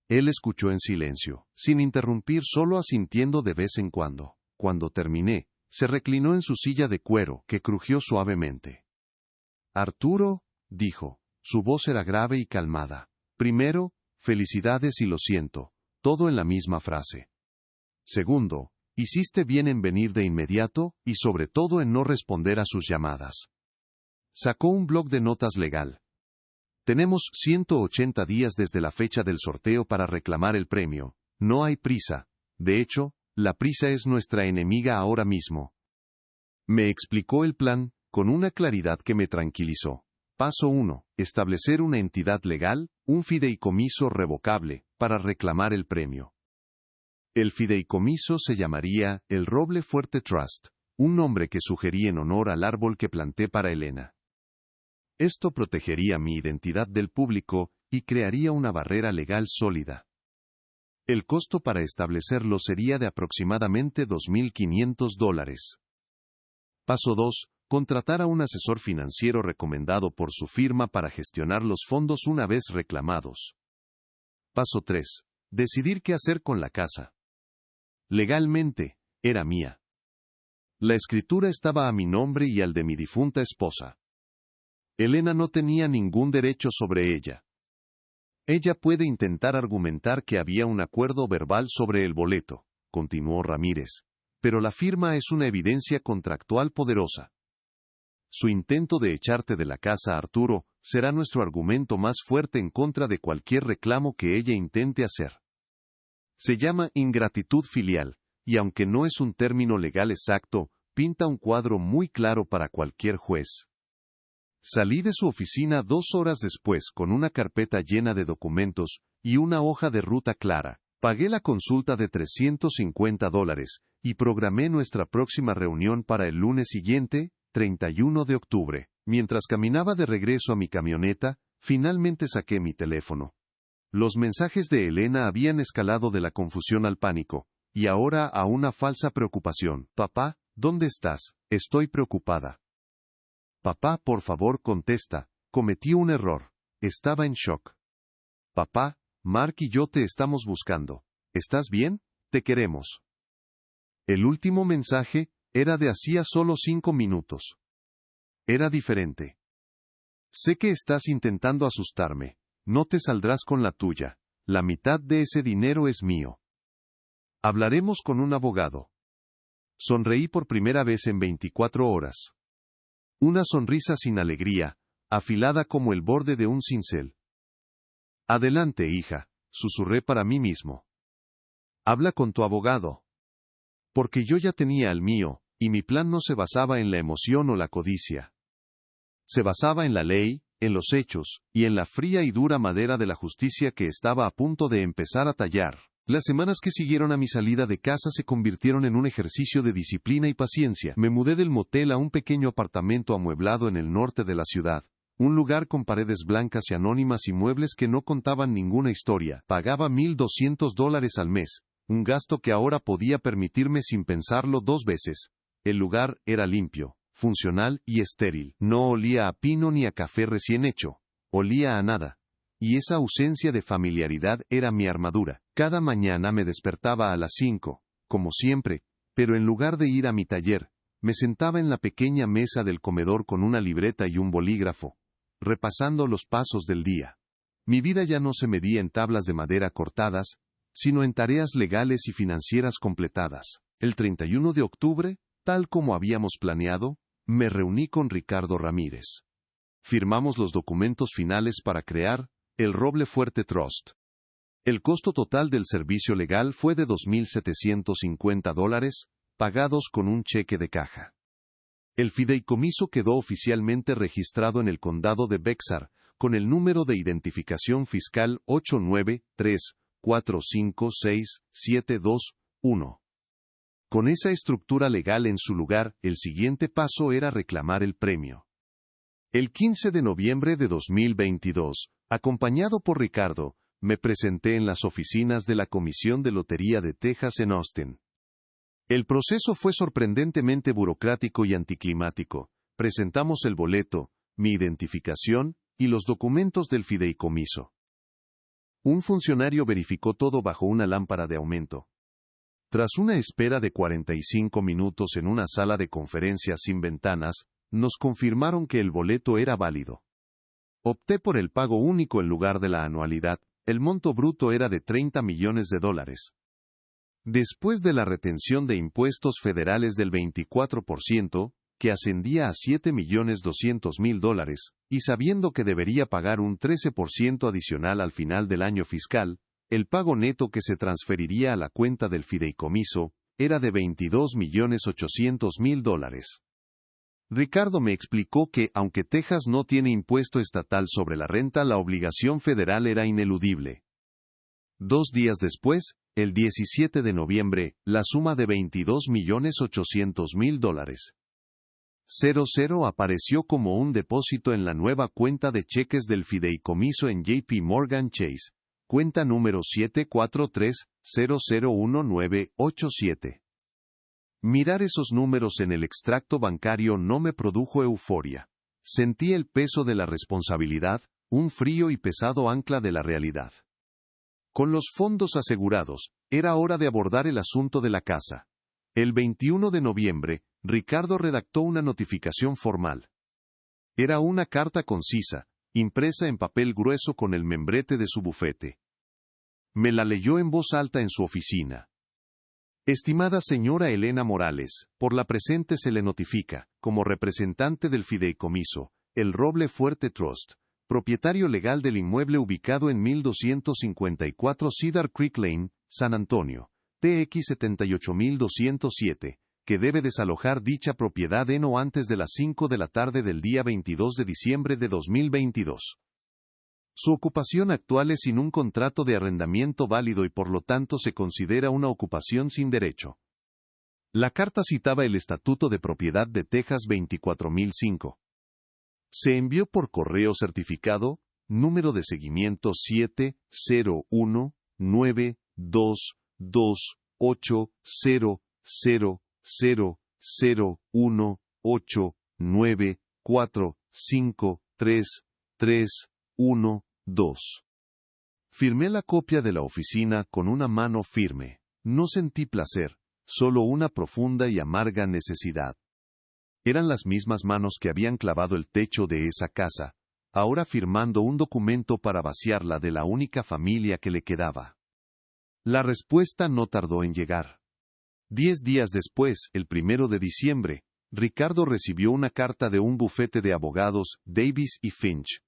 Él escuchó en silencio, sin interrumpir, solo asintiendo de vez en cuando. Cuando terminé, se reclinó en su silla de cuero, que crujió suavemente. Arturo, dijo, su voz era grave y calmada. Primero, felicidades y lo siento, todo en la misma frase. Segundo, hiciste bien en venir de inmediato, y sobre todo en no responder a sus llamadas. Sacó un bloc de notas legal. Tenemos 180 días desde la fecha del sorteo para reclamar el premio. No hay prisa. De hecho, la prisa es nuestra enemiga ahora mismo. Me explicó el plan, con una claridad que me tranquilizó. Paso 1. Establecer una entidad legal, un fideicomiso revocable, para reclamar el premio. El fideicomiso se llamaría el Roble Fuerte Trust, un nombre que sugerí en honor al árbol que planté para Elena. Esto protegería mi identidad del público y crearía una barrera legal sólida. El costo para establecerlo sería de aproximadamente $2.500. Paso 2. Contratar a un asesor financiero recomendado por su firma para gestionar los fondos una vez reclamados. Paso 3. Decidir qué hacer con la casa. Legalmente, era mía. La escritura estaba a mi nombre y al de mi difunta esposa. Elena no tenía ningún derecho sobre ella. Ella puede intentar argumentar que había un acuerdo verbal sobre el boleto, continuó Ramírez, pero la firma es una evidencia contractual poderosa. Su intento de echarte de la casa, Arturo, será nuestro argumento más fuerte en contra de cualquier reclamo que ella intente hacer. Se llama ingratitud filial, y aunque no es un término legal exacto, pinta un cuadro muy claro para cualquier juez. Salí de su oficina 2 horas después con una carpeta llena de documentos y una hoja de ruta clara. Pagué la consulta de $350 y programé nuestra próxima reunión para el lunes siguiente, 31 de octubre. Mientras caminaba de regreso a mi camioneta, finalmente saqué mi teléfono. Los mensajes de Elena habían escalado de la confusión al pánico, y ahora a una falsa preocupación. Papá, ¿dónde estás? Estoy preocupada. Papá, por favor, contesta. Cometí un error. Estaba en shock. Papá, Mark y yo te estamos buscando. ¿Estás bien? Te queremos. El último mensaje era de hacía solo 5 minutos. Era diferente. Sé que estás intentando asustarme. No te saldrás con la tuya. La mitad de ese dinero es mío. Hablaremos con un abogado. Sonreí por primera vez en 24 horas. Una sonrisa sin alegría, afilada como el borde de un cincel. Adelante, hija, susurré para mí mismo. Habla con tu abogado. Porque yo ya tenía el mío, y mi plan no se basaba en la emoción o la codicia. Se basaba en la ley, en los hechos, y en la fría y dura madera de la justicia que estaba a punto de empezar a tallar. Las semanas que siguieron a mi salida de casa se convirtieron en un ejercicio de disciplina y paciencia. Me mudé del motel a un pequeño apartamento amueblado en el norte de la ciudad. Un lugar con paredes blancas y anónimas y muebles que no contaban ninguna historia. Pagaba $1,200 al mes, un gasto que ahora podía permitirme sin pensarlo 2 veces. El lugar era limpio, funcional y estéril. No olía a pino ni a café recién hecho. Olía a nada. Y esa ausencia de familiaridad era mi armadura. Cada mañana me despertaba a las 5, como siempre, pero en lugar de ir a mi taller, me sentaba en la pequeña mesa del comedor con una libreta y un bolígrafo, repasando los pasos del día. Mi vida ya no se medía en tablas de madera cortadas, sino en tareas legales y financieras completadas. El 31 de octubre, tal como habíamos planeado, me reuní con Ricardo Ramírez. Firmamos los documentos finales para crear el Roble Fuerte Trust. El costo total del servicio legal fue de $2,750, pagados con un cheque de caja. El fideicomiso quedó oficialmente registrado en el condado de Bexar, con el número de identificación fiscal 893456721. Con esa estructura legal en su lugar, el siguiente paso era reclamar el premio. El 15 de noviembre de 2022, acompañado por Ricardo, me presenté en las oficinas de la Comisión de Lotería de Texas en Austin. El proceso fue sorprendentemente burocrático y anticlimático. Presentamos el boleto, mi identificación, y los documentos del fideicomiso. Un funcionario verificó todo bajo una lámpara de aumento. Tras una espera de 45 minutos en una sala de conferencias sin ventanas, nos confirmaron que el boleto era válido. Opté por el pago único en lugar de la anualidad. El monto bruto era de $30 millones. Después de la retención de impuestos federales del 24%, que ascendía a $7.200.000, y sabiendo que debería pagar un 13% adicional al final del año fiscal, el pago neto que se transferiría a la cuenta del fideicomiso era de $22.800.000. Ricardo me explicó que, aunque Texas no tiene impuesto estatal sobre la renta, la obligación federal era ineludible. 2 días después, el 17 de noviembre, la suma de $22.800.000. 00 apareció como un depósito en la nueva cuenta de cheques del fideicomiso en JP Morgan Chase, cuenta número 743-001987. Mirar esos números en el extracto bancario no me produjo euforia. Sentí el peso de la responsabilidad, un frío y pesado ancla de la realidad. Con los fondos asegurados, era hora de abordar el asunto de la casa. El 21 de noviembre, Ricardo redactó una notificación formal. Era una carta concisa, impresa en papel grueso con el membrete de su bufete. Me la leyó en voz alta en su oficina. Estimada señora Elena Morales, por la presente se le notifica, como representante del fideicomiso, el Roble Fuerte Trust, propietario legal del inmueble ubicado en 1254 Cedar Creek Lane, San Antonio, TX 78207, que debe desalojar dicha propiedad en o antes de las 5 de la tarde del día 22 de diciembre de 2022. Su ocupación actual es sin un contrato de arrendamiento válido y por lo tanto se considera una ocupación sin derecho. La carta citaba el Estatuto de Propiedad de Texas 24005. Se envió por correo certificado, número de seguimiento 70192800009453312. Firmé la copia de la oficina con una mano firme. No sentí placer, solo una profunda y amarga necesidad. Eran las mismas manos que habían clavado el techo de esa casa, ahora firmando un documento para vaciarla de la única familia que le quedaba. La respuesta no tardó en llegar. 10 días después, el 1 de diciembre, Ricardo recibió una carta de un bufete de abogados, Davis y Finch.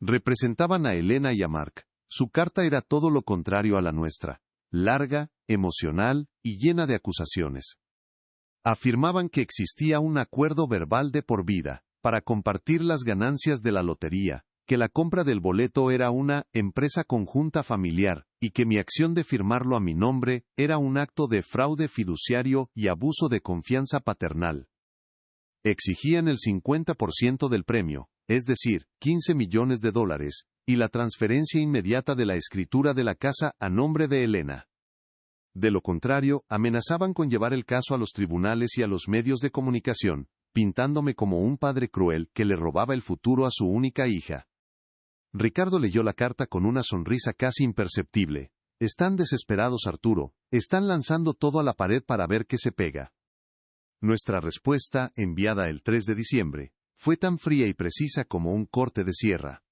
Representaban a Elena y a Mark. Su carta era todo lo contrario a la nuestra, larga, emocional y llena de acusaciones. Afirmaban que existía un acuerdo verbal de por vida, para compartir las ganancias de la lotería, que la compra del boleto era una empresa conjunta familiar, y que mi acción de firmarlo a mi nombre era un acto de fraude fiduciario y abuso de confianza paternal. Exigían el 50% del premio, es decir, $15 millones, y la transferencia inmediata de la escritura de la casa a nombre de Elena. De lo contrario, amenazaban con llevar el caso a los tribunales y a los medios de comunicación, pintándome como un padre cruel que le robaba el futuro a su única hija. Ricardo leyó la carta con una sonrisa casi imperceptible. Están desesperados, Arturo, están lanzando todo a la pared para ver qué se pega. Nuestra respuesta, enviada el 3 de diciembre, fue tan fría y precisa como un corte de sierra.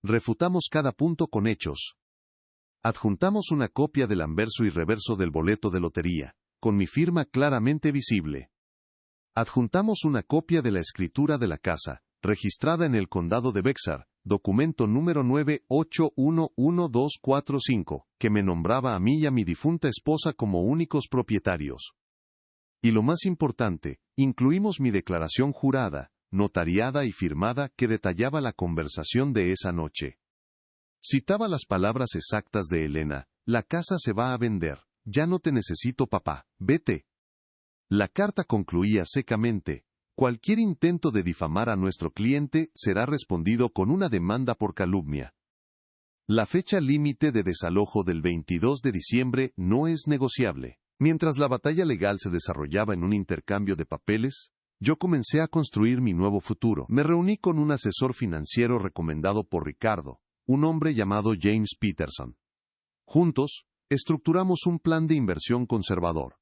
Refutamos cada punto con hechos. Adjuntamos una copia del anverso y reverso del boleto de lotería, con mi firma claramente visible. Adjuntamos una copia de la escritura de la casa, registrada en el condado de Bexar, documento número 9811245, que me nombraba a mí y a mi difunta esposa como únicos propietarios. Y lo más importante, incluimos mi declaración jurada, notariada y firmada que detallaba la conversación de esa noche. Citaba las palabras exactas de Elena: la casa se va a vender, ya no te necesito, papá, vete. La carta concluía secamente: cualquier intento de difamar a nuestro cliente será respondido con una demanda por calumnia. La fecha límite de desalojo del 22 de diciembre no es negociable. Mientras la batalla legal se desarrollaba en un intercambio de papeles, Yo comencé a construir mi nuevo futuro. Me reuní con un asesor financiero recomendado por Ricardo, un hombre llamado James Peterson. Juntos, estructuramos un plan de inversión conservador.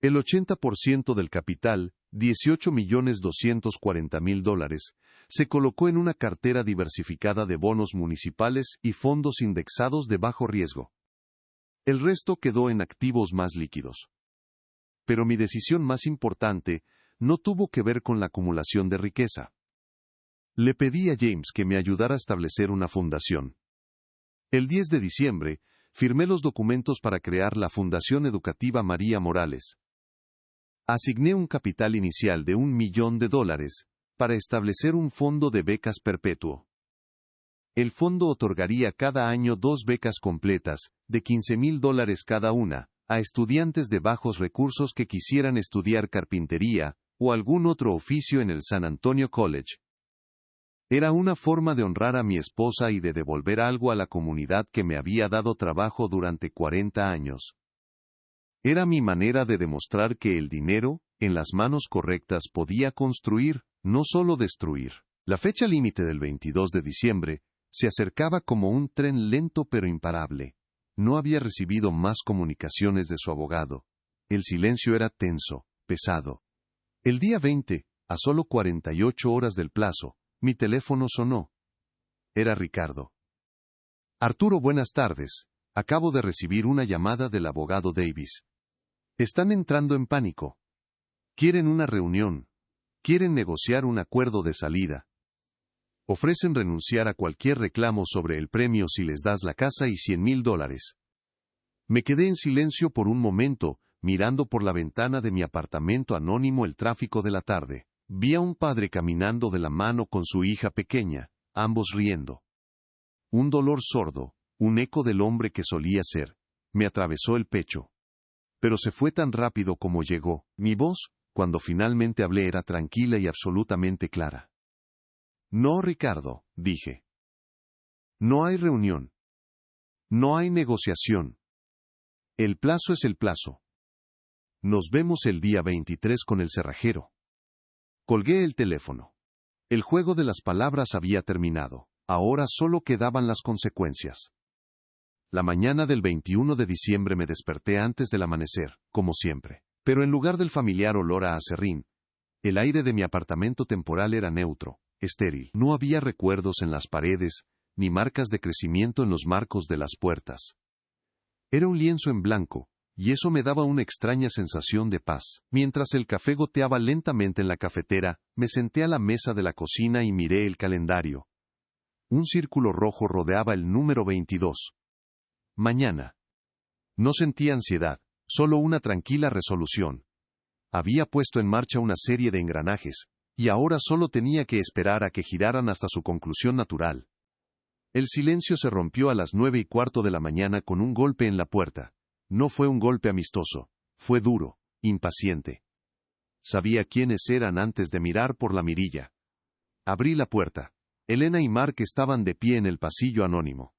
El 80% del capital, $18.240.000, se colocó en una cartera diversificada de bonos municipales y fondos indexados de bajo riesgo. El resto quedó en activos más líquidos. Pero mi decisión más importante no tuvo que ver con la acumulación de riqueza. Le pedí a James que me ayudara a establecer una fundación. El 10 de diciembre, firmé los documentos para crear la Fundación Educativa María Morales. Asigné un capital inicial de $1 millón para establecer un fondo de becas perpetuo. El fondo otorgaría cada año 2 becas completas, de $15,000 cada una, a estudiantes de bajos recursos que quisieran estudiar carpintería o algún otro oficio en el San Antonio College. Era una forma de honrar a mi esposa y de devolver algo a la comunidad que me había dado trabajo durante 40 años. Era mi manera de demostrar que el dinero, en las manos correctas, podía construir, no solo destruir. La fecha límite del 22 de diciembre se acercaba como un tren lento pero imparable. No había recibido más comunicaciones de su abogado. El silencio era tenso, pesado. El día 20, a solo 48 horas del plazo, mi teléfono sonó. Era Ricardo. Arturo, buenas tardes. Acabo de recibir una llamada del abogado Davis. Están entrando en pánico. Quieren una reunión. Quieren negociar un acuerdo de salida. Ofrecen renunciar a cualquier reclamo sobre el premio si les das la casa y $100,000. Me quedé en silencio por un momento, mirando por la ventana de mi apartamento anónimo el tráfico de la tarde. Vi a un padre caminando de la mano con su hija pequeña, ambos riendo. Un dolor sordo, un eco del hombre que solía ser, me atravesó el pecho. Pero se fue tan rápido como llegó. Mi voz, cuando finalmente hablé, era tranquila y absolutamente clara. No, Ricardo, dije. No hay reunión. No hay negociación. El plazo es el plazo. Nos vemos el día 23 con el cerrajero. Colgué el teléfono. El juego de las palabras había terminado. Ahora solo quedaban las consecuencias. La mañana del 21 de diciembre me desperté antes del amanecer, como siempre. Pero en lugar del familiar olor a aserrín, el aire de mi apartamento temporal era neutro, estéril. No había recuerdos en las paredes, ni marcas de crecimiento en los marcos de las puertas. Era un lienzo en blanco, y eso me daba una extraña sensación de paz. Mientras el café goteaba lentamente en la cafetera, me senté a la mesa de la cocina y miré el calendario. Un círculo rojo rodeaba el número 22. Mañana. No sentía ansiedad, solo una tranquila resolución. Había puesto en marcha una serie de engranajes, y ahora solo tenía que esperar a que giraran hasta su conclusión natural. El silencio se rompió a las 9:15 de la mañana con un golpe en la puerta. No fue un golpe amistoso, fue duro, impaciente. Sabía quiénes eran antes de mirar por la mirilla. Abrí la puerta. Elena y Mark estaban de pie en el pasillo anónimo.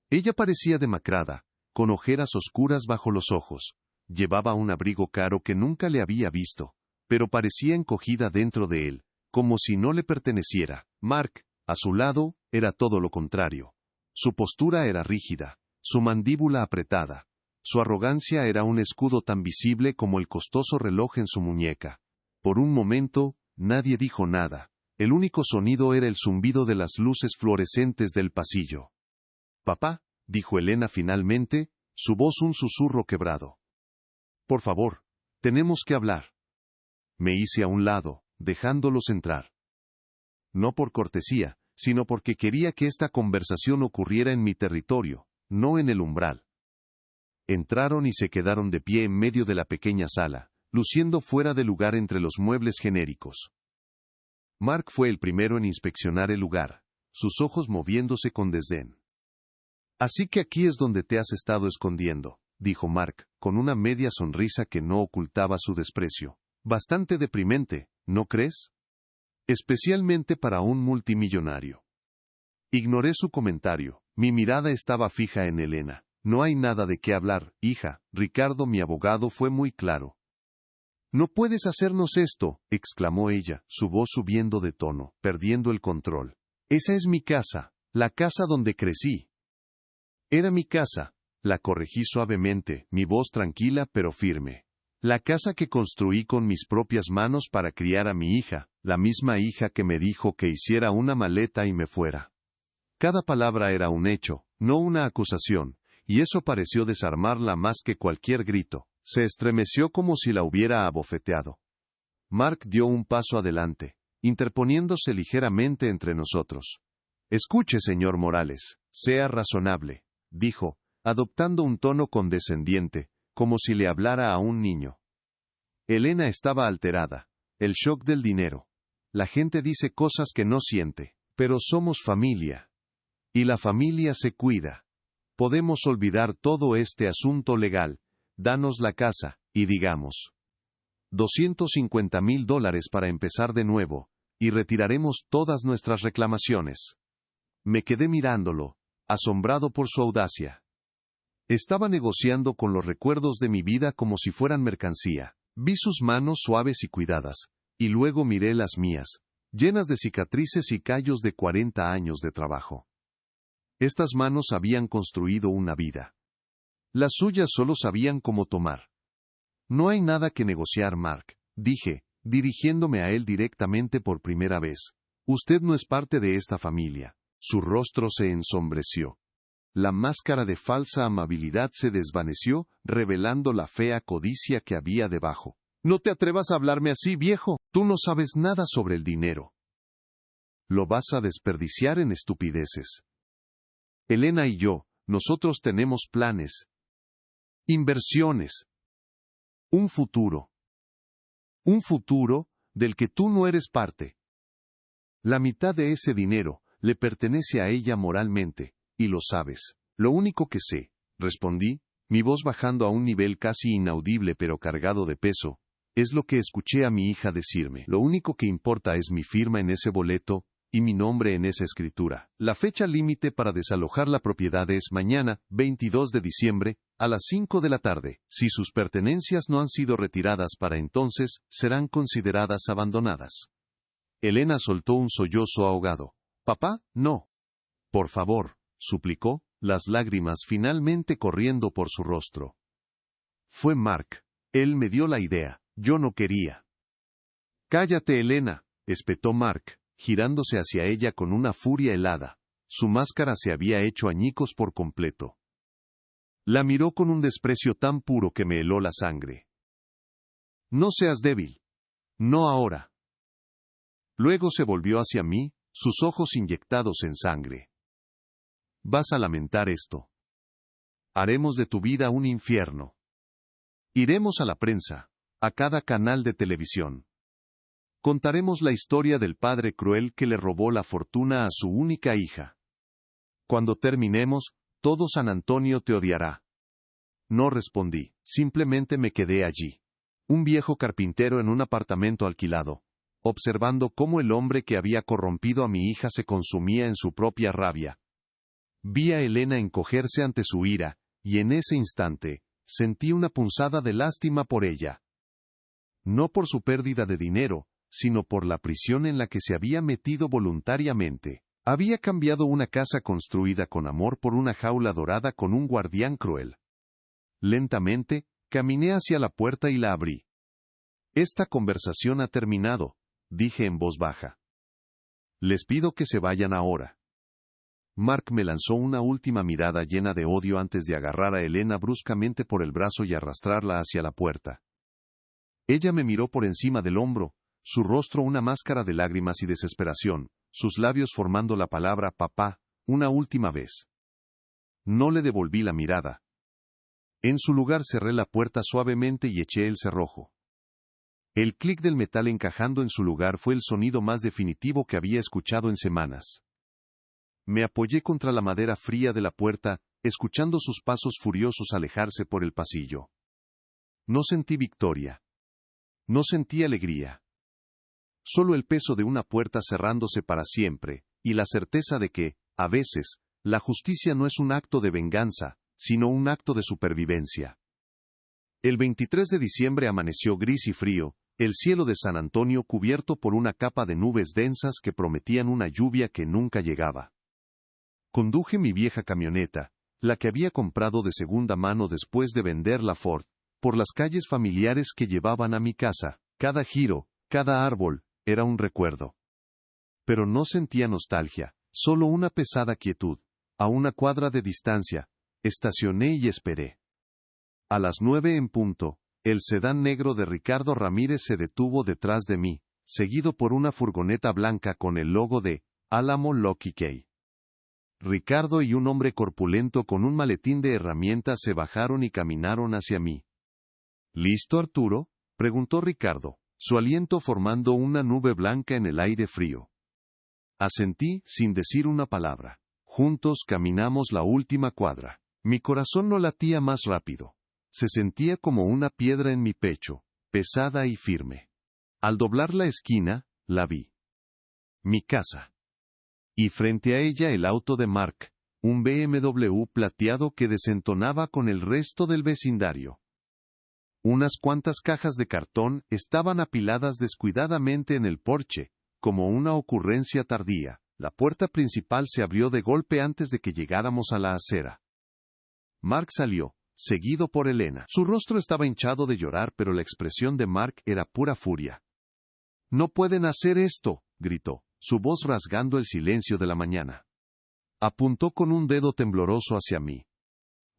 Ella parecía demacrada, con ojeras oscuras bajo los ojos. Llevaba un abrigo caro que nunca le había visto, pero parecía encogida dentro de él, como si no le perteneciera. Mark, a su lado, era todo lo contrario. Su postura era rígida, su mandíbula apretada. Su arrogancia era un escudo tan visible como el costoso reloj en su muñeca. Por un momento, nadie dijo nada. El único sonido era el zumbido de las luces fluorescentes del pasillo. «Papá», dijo Elena finalmente, su voz un susurro quebrado. «Por favor, tenemos que hablar». Me hice a un lado, dejándolos entrar. No por cortesía, sino porque quería que esta conversación ocurriera en mi territorio, no en el umbral. Entraron y se quedaron de pie en medio de la pequeña sala, luciendo fuera de lugar entre los muebles genéricos. Mark fue el primero en inspeccionar el lugar, sus ojos moviéndose con desdén. «Así que aquí es donde te has estado escondiendo», dijo Mark, con una media sonrisa que no ocultaba su desprecio. «Bastante deprimente, ¿no crees? Especialmente para un multimillonario». Ignoré su comentario. Mi mirada estaba fija en Elena. «No hay nada de qué hablar, hija. Ricardo, mi abogado, fue muy claro. «No puedes hacernos esto», exclamó ella, su voz subiendo de tono, perdiendo el control. «Esa es mi casa, la casa donde crecí». «Era mi casa», la corregí suavemente, mi voz tranquila pero firme. «La casa que construí con mis propias manos para criar a mi hija, la misma hija que me dijo que hiciera una maleta y me fuera». Cada palabra era un hecho, no una acusación, y eso pareció desarmarla más que cualquier grito. Se estremeció como si la hubiera abofeteado. Mark dio un paso adelante, interponiéndose ligeramente entre nosotros. «Escuche, señor Morales, sea razonable», dijo, adoptando un tono condescendiente, como si le hablara a un niño. Elena estaba alterada. El shock del dinero. La gente dice cosas que no siente, pero somos familia. Y la familia se cuida. Podemos olvidar todo este asunto legal. Danos la casa, y digamos. $250,000 para empezar de nuevo, y retiraremos todas nuestras reclamaciones. Me quedé mirándolo, asombrado por su audacia. Estaba negociando con los recuerdos de mi vida como si fueran mercancía. Vi sus manos suaves y cuidadas, y luego miré las mías, llenas de cicatrices y callos de 40 años de trabajo. Estas manos habían construido una vida. Las suyas solo sabían cómo tomar. «No hay nada que negociar, Mark», dije, dirigiéndome a él directamente por primera vez. «Usted no es parte de esta familia». Su rostro se ensombreció. La máscara de falsa amabilidad se desvaneció, revelando la fea codicia que había debajo. «No te atrevas a hablarme así, viejo. Tú no sabes nada sobre el dinero. Lo vas a desperdiciar en estupideces. Elena y yo, nosotros tenemos planes. Inversiones. Un futuro. Un futuro del que tú no eres parte. La mitad de ese dinero le pertenece a ella moralmente, y lo sabes». «Lo único que sé», respondí, mi voz bajando a un nivel casi inaudible pero cargado de peso, «es lo que escuché a mi hija decirme. Lo único que importa es mi firma en ese boleto, y mi nombre en esa escritura. La fecha límite para desalojar la propiedad es mañana, 22 de diciembre, a las 5 de la tarde. Si sus pertenencias no han sido retiradas para entonces, serán consideradas abandonadas». Elena soltó un sollozo ahogado. «Papá, no. Por favor», suplicó, las lágrimas finalmente corriendo por su rostro. «Fue Mark. Él me dio la idea. Yo no quería». «Cállate, Elena», espetó Mark, girándose hacia ella con una furia helada. Su máscara se había hecho añicos por completo. La miró con un desprecio tan puro que me heló la sangre. «No seas débil. No ahora». Luego se volvió hacia mí, sus ojos inyectados en sangre. «Vas a lamentar esto. Haremos de tu vida un infierno. Iremos a la prensa, a cada canal de televisión. Contaremos la historia del padre cruel que le robó la fortuna a su única hija. Cuando terminemos, todo San Antonio te odiará». No respondí, simplemente me quedé allí. Un viejo carpintero en un apartamento alquilado, observando cómo el hombre que había corrompido a mi hija se consumía en su propia rabia. Vi a Elena encogerse ante su ira, y en ese instante, sentí una punzada de lástima por ella. No por su pérdida de dinero, sino por la prisión en la que se había metido voluntariamente. Había cambiado una casa construida con amor por una jaula dorada con un guardián cruel. Lentamente, caminé hacia la puerta y la abrí. «Esta conversación ha terminado», dije en voz baja. «Les pido que se vayan ahora». Mark me lanzó una última mirada llena de odio antes de agarrar a Elena bruscamente por el brazo y arrastrarla hacia la puerta. Ella me miró por encima del hombro, su rostro una máscara de lágrimas y desesperación, sus labios formando la palabra papá, una última vez. No le devolví la mirada. En su lugar cerré la puerta suavemente y eché el cerrojo. El clic del metal encajando en su lugar fue el sonido más definitivo que había escuchado en semanas. Me apoyé contra la madera fría de la puerta, escuchando sus pasos furiosos alejarse por el pasillo. No sentí victoria. No sentí alegría. Solo el peso de una puerta cerrándose para siempre, y la certeza de que, a veces, la justicia no es un acto de venganza, sino un acto de supervivencia. El 23 de diciembre amaneció gris y frío, el cielo de San Antonio cubierto por una capa de nubes densas que prometían una lluvia que nunca llegaba. Conduje mi vieja camioneta, la que había comprado de segunda mano después de vender la Ford, por las calles familiares que llevaban a mi casa. Cada giro, cada árbol, era un recuerdo. Pero no sentía nostalgia, solo una pesada quietud. A una cuadra de distancia, estacioné y esperé. A las 9 en punto, el sedán negro de Ricardo Ramírez se detuvo detrás de mí, seguido por una furgoneta blanca con el logo de Alamo Lucky Key. Ricardo y un hombre corpulento con un maletín de herramientas se bajaron y caminaron hacia mí. ¿Listo, Arturo?, preguntó Ricardo, su aliento formando una nube blanca en el aire frío. Asentí, sin decir una palabra. Juntos caminamos la última cuadra. Mi corazón no latía más rápido. Se sentía como una piedra en mi pecho, pesada y firme. Al doblar la esquina, la vi. Mi casa. Y frente a ella el auto de Mark, un BMW plateado que desentonaba con el resto del vecindario. Unas cuantas cajas de cartón estaban apiladas descuidadamente en el porche, como una ocurrencia tardía. La puerta principal se abrió de golpe antes de que llegáramos a la acera. Mark salió, seguido por Elena. Su rostro estaba hinchado de llorar, pero la expresión de Mark era pura furia. «¡No pueden hacer esto!», gritó, su voz rasgando el silencio de la mañana. Apuntó con un dedo tembloroso hacia mí.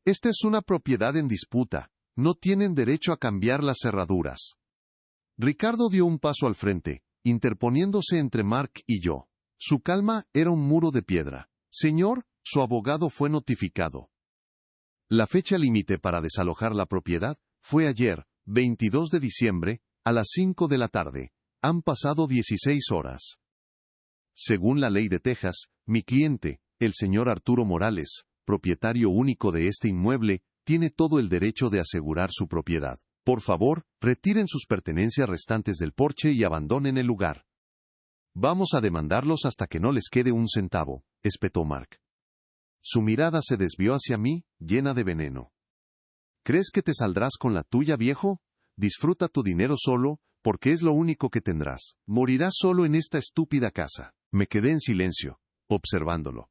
«Esta es una propiedad en disputa. No tienen derecho a cambiar las cerraduras». Ricardo dio un paso al frente, interponiéndose entre Mark y yo. Su calma era un muro de piedra. «Señor, su abogado fue notificado. La fecha límite para desalojar la propiedad fue ayer, 22 de diciembre, a las 5 de la tarde. Han pasado 16 horas. Según la ley de Texas, mi cliente, el señor Arturo Morales, propietario único de este inmueble, tiene todo el derecho de asegurar su propiedad. Por favor, retiren sus pertenencias restantes del porche y abandonen el lugar. Vamos a demandarlos hasta que no les quede un centavo», espetó Mark. Su mirada se desvió hacia mí, llena de veneno. «¿Crees que te saldrás con la tuya, viejo? Disfruta tu dinero solo, porque es lo único que tendrás. Morirás solo en esta estúpida casa». Me quedé en silencio, observándolo.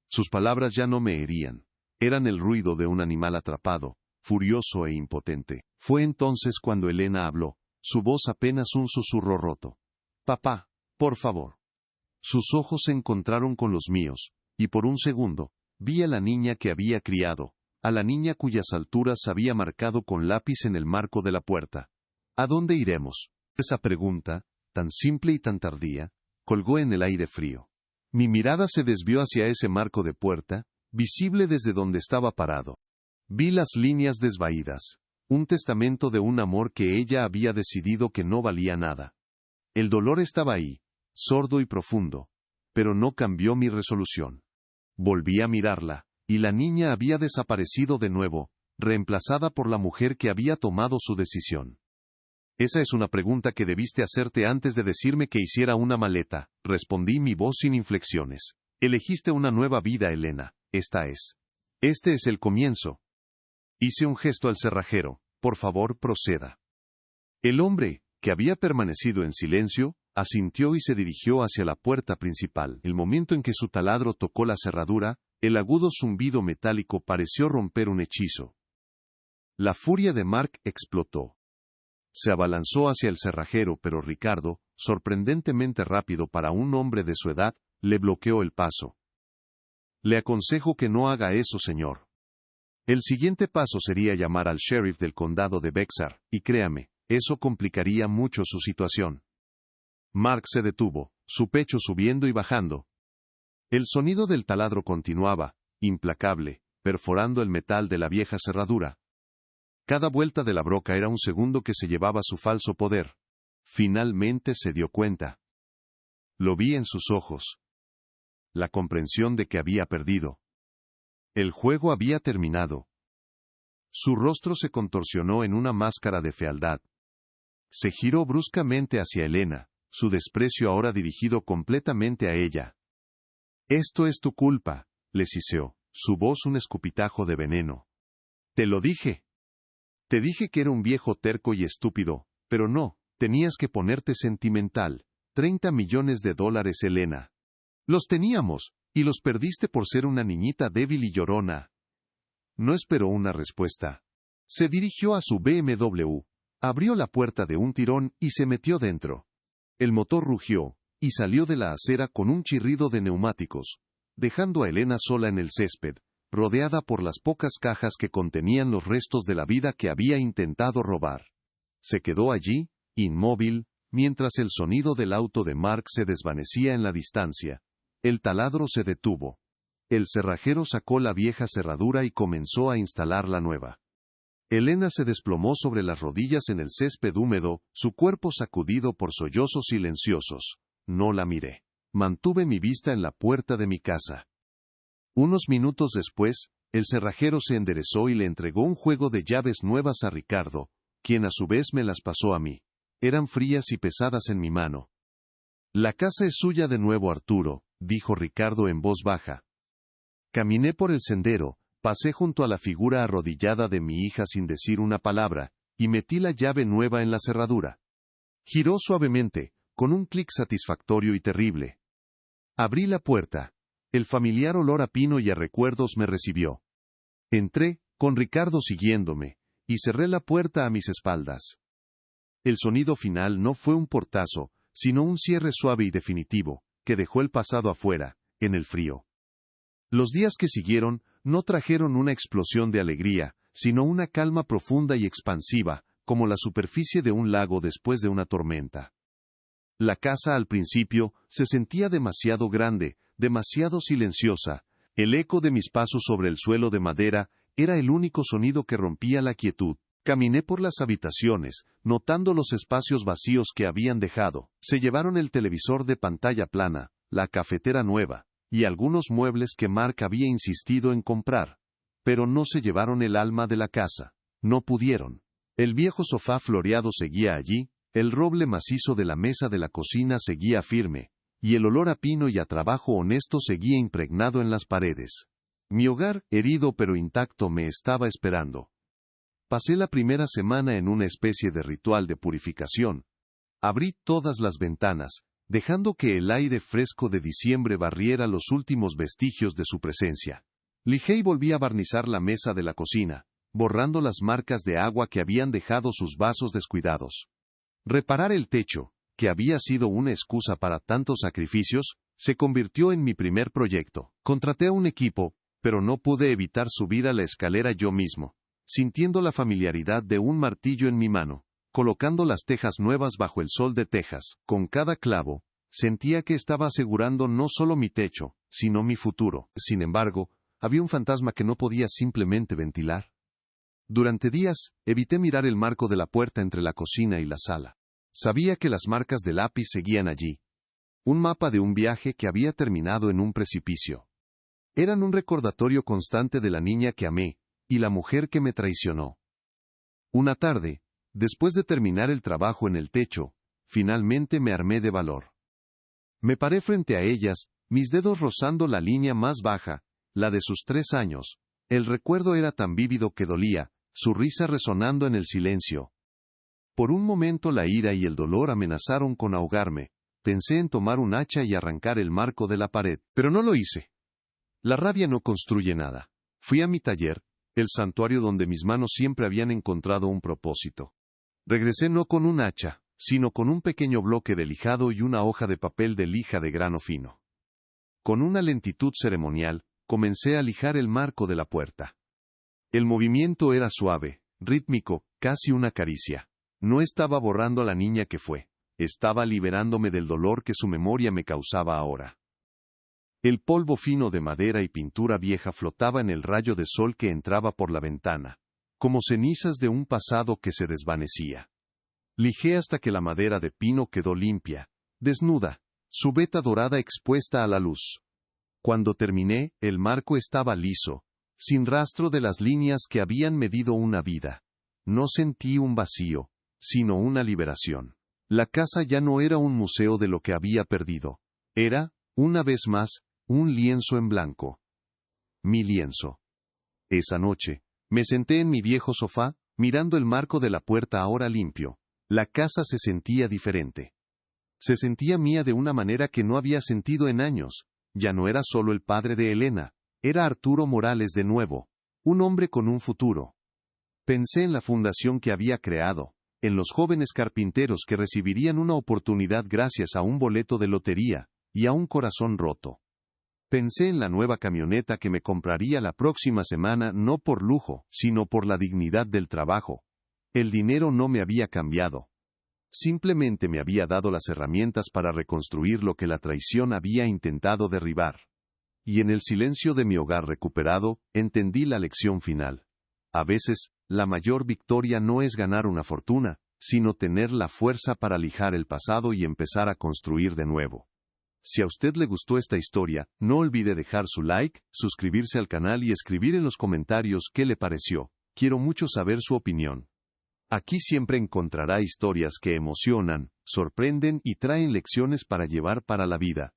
Sus palabras ya no me herían. Eran el ruido de un animal atrapado, furioso e impotente. Fue entonces cuando Elena habló, su voz apenas un susurro roto. «Papá, por favor». Sus ojos se encontraron con los míos, y por un segundo, vi a la niña que había criado, a la niña cuyas alturas había marcado con lápiz en el marco de la puerta. «¿A dónde iremos?». Esa pregunta, tan simple y tan tardía, colgó en el aire frío. Mi mirada se desvió hacia ese marco de puerta, visible desde donde estaba parado. Vi las líneas desvaídas, un testamento de un amor que ella había decidido que no valía nada. El dolor estaba ahí, sordo y profundo, pero no cambió mi resolución. Volví a mirarla, y la niña había desaparecido de nuevo, reemplazada por la mujer que había tomado su decisión. «Esa es una pregunta que debiste hacerte antes de decirme que hiciera una maleta», respondí, mi voz sin inflexiones. «Elegiste una nueva vida, Elena. Esta es. Este es el comienzo». Hice un gesto al cerrajero. «Por favor, proceda». El hombre, que había permanecido en silencio, asintió y se dirigió hacia la puerta principal. El momento en que su taladro tocó la cerradura, el agudo zumbido metálico pareció romper un hechizo. La furia de Mark explotó. Se abalanzó hacia el cerrajero, pero Ricardo, sorprendentemente rápido para un hombre de su edad, le bloqueó el paso. «Le aconsejo que no haga eso, señor. El siguiente paso sería llamar al sheriff del condado de Bexar, y créame, eso complicaría mucho su situación». Mark se detuvo, su pecho subiendo y bajando. El sonido del taladro continuaba, implacable, perforando el metal de la vieja cerradura. Cada vuelta de la broca era un segundo que se llevaba su falso poder. Finalmente se dio cuenta. Lo vi en sus ojos. La comprensión de que había perdido. El juego había terminado. Su rostro se contorsionó en una máscara de fealdad. Se giró bruscamente hacia Elena, su desprecio ahora dirigido completamente a ella. «Esto es tu culpa», le siseó, su voz un escupitajo de veneno. «Te lo dije. Te dije que era un viejo terco y estúpido, pero no, tenías que ponerte sentimental. 30 millones de dólares, Elena. Los teníamos, y los perdiste por ser una niñita débil y llorona. No esperó una respuesta. Se dirigió a su BMW, abrió la puerta de un tirón y se metió dentro. El motor rugió, y salió de la acera con un chirrido de neumáticos, dejando a Elena sola en el césped, rodeada por las pocas cajas que contenían los restos de la vida que había intentado robar. Se quedó allí, inmóvil, mientras el sonido del auto de Mark se desvanecía en la distancia. El taladro se detuvo. El cerrajero sacó la vieja cerradura y comenzó a instalar la nueva. Elena se desplomó sobre las rodillas en el césped húmedo, su cuerpo sacudido por sollozos silenciosos. No la miré. Mantuve mi vista en la puerta de mi casa. Unos minutos después, el cerrajero se enderezó y le entregó un juego de llaves nuevas a Ricardo, quien a su vez me las pasó a mí. Eran frías y pesadas en mi mano. La casa es suya de nuevo, Arturo, dijo Ricardo en voz baja. Caminé por el sendero, pasé junto a la figura arrodillada de mi hija sin decir una palabra, y metí la llave nueva en la cerradura. Giró suavemente, con un clic satisfactorio y terrible. Abrí la puerta. El familiar olor a pino y a recuerdos me recibió. Entré, con Ricardo siguiéndome, y cerré la puerta a mis espaldas. El sonido final no fue un portazo, sino un cierre suave y definitivo, que dejó el pasado afuera, en el frío. Los días que siguieron no trajeron una explosión de alegría, sino una calma profunda y expansiva, como la superficie de un lago después de una tormenta. La casa al principio se sentía demasiado grande, demasiado silenciosa. El eco de mis pasos sobre el suelo de madera era el único sonido que rompía la quietud. Caminé por las habitaciones, notando los espacios vacíos que habían dejado. Se llevaron el televisor de pantalla plana, la cafetera nueva, y algunos muebles que Mark había insistido en comprar. Pero no se llevaron el alma de la casa. No pudieron. El viejo sofá floreado seguía allí, el roble macizo de la mesa de la cocina seguía firme, y el olor a pino y a trabajo honesto seguía impregnado en las paredes. Mi hogar, herido pero intacto, me estaba esperando. Pasé la primera semana en una especie de ritual de purificación. Abrí todas las ventanas, dejando que el aire fresco de diciembre barriera los últimos vestigios de su presencia. Lijé y volví a barnizar la mesa de la cocina, borrando las marcas de agua que habían dejado sus vasos descuidados. Reparar el techo, que había sido una excusa para tantos sacrificios, se convirtió en mi primer proyecto. Contraté a un equipo, pero no pude evitar subir a la escalera yo mismo, sintiendo la familiaridad de un martillo en mi mano, colocando las tejas nuevas bajo el sol de Texas. Con cada clavo, sentía que estaba asegurando no solo mi techo, sino mi futuro. Sin embargo, había un fantasma que no podía simplemente ventilar. Durante días, evité mirar el marco de la puerta entre la cocina y la sala. Sabía que las marcas de lápiz seguían allí. Un mapa de un viaje que había terminado en un precipicio. Eran un recordatorio constante de la niña que amé, y la mujer que me traicionó. Una tarde, después de terminar el trabajo en el techo, finalmente me armé de valor. Me paré frente a ellas, mis dedos rozando la línea más baja, la de sus 3 años. El recuerdo era tan vívido que dolía, su risa resonando en el silencio. Por un momento la ira y el dolor amenazaron con ahogarme. Pensé en tomar un hacha y arrancar el marco de la pared, pero no lo hice. La rabia no construye nada. Fui a mi taller, el santuario donde mis manos siempre habían encontrado un propósito. Regresé no con un hacha, sino con un pequeño bloque de lijado y una hoja de papel de lija de grano fino. Con una lentitud ceremonial, comencé a lijar el marco de la puerta. El movimiento era suave, rítmico, casi una caricia. No estaba borrando a la niña que fue. Estaba liberándome del dolor que su memoria me causaba ahora. El polvo fino de madera y pintura vieja flotaba en el rayo de sol que entraba por la ventana, como cenizas de un pasado que se desvanecía. Lijé hasta que la madera de pino quedó limpia, desnuda, su veta dorada expuesta a la luz. Cuando terminé, el marco estaba liso, sin rastro de las líneas que habían medido una vida. No sentí un vacío, sino una liberación. La casa ya no era un museo de lo que había perdido. Era, una vez más, un lienzo en blanco. Mi lienzo. Esa noche, me senté en mi viejo sofá, mirando el marco de la puerta ahora limpio. La casa se sentía diferente. Se sentía mía de una manera que no había sentido en años. Ya no era solo el padre de Elena, era Arturo Morales de nuevo, un hombre con un futuro. Pensé en la fundación que había creado, en los jóvenes carpinteros que recibirían una oportunidad gracias a un boleto de lotería, y a un corazón roto. Pensé en la nueva camioneta que me compraría la próxima semana no por lujo, sino por la dignidad del trabajo. El dinero no me había cambiado. Simplemente me había dado las herramientas para reconstruir lo que la traición había intentado derribar. Y en el silencio de mi hogar recuperado, entendí la lección final. A veces, la mayor victoria no es ganar una fortuna, sino tener la fuerza para lijar el pasado y empezar a construir de nuevo. Si a usted le gustó esta historia, no olvide dejar su like, suscribirse al canal y escribir en los comentarios qué le pareció. Quiero mucho saber su opinión. Aquí siempre encontrará historias que emocionan, sorprenden y traen lecciones para llevar para la vida.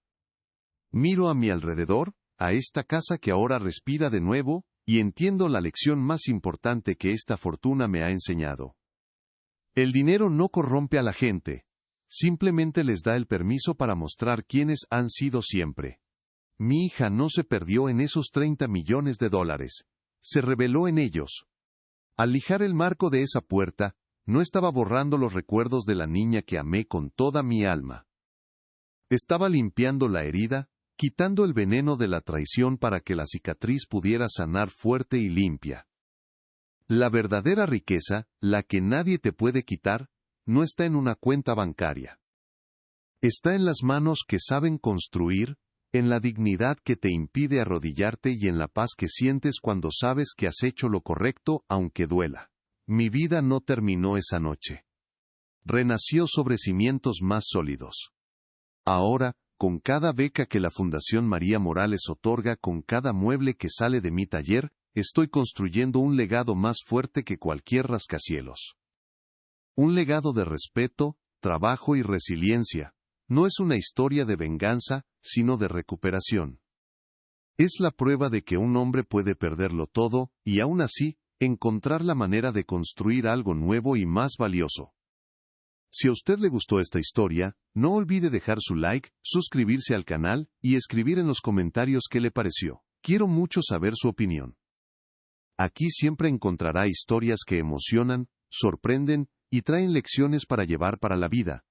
Miro a mi alrededor, a esta casa que ahora respira de nuevo, y entiendo la lección más importante que esta fortuna me ha enseñado. El dinero no corrompe a la gente, simplemente les da el permiso para mostrar quiénes han sido siempre. Mi hija no se perdió en esos 30 millones de dólares, se reveló en ellos. Al lijar el marco de esa puerta, no estaba borrando los recuerdos de la niña que amé con toda mi alma. Estaba limpiando la herida, quitando el veneno de la traición para que la cicatriz pudiera sanar fuerte y limpia. La verdadera riqueza, la que nadie te puede quitar, no está en una cuenta bancaria. Está en las manos que saben construir, en la dignidad que te impide arrodillarte y en la paz que sientes cuando sabes que has hecho lo correcto aunque duela. Mi vida no terminó esa noche. Renació sobre cimientos más sólidos. Ahora, con cada beca que la Fundación María Morales otorga, con cada mueble que sale de mi taller, estoy construyendo un legado más fuerte que cualquier rascacielos. Un legado de respeto, trabajo y resiliencia. No es una historia de venganza, sino de recuperación. Es la prueba de que un hombre puede perderlo todo, y aún así, encontrar la manera de construir algo nuevo y más valioso. Si a usted le gustó esta historia, no olvide dejar su like, suscribirse al canal, y escribir en los comentarios qué le pareció. Quiero mucho saber su opinión. Aquí siempre encontrará historias que emocionan, sorprenden, y traen lecciones para llevar para la vida.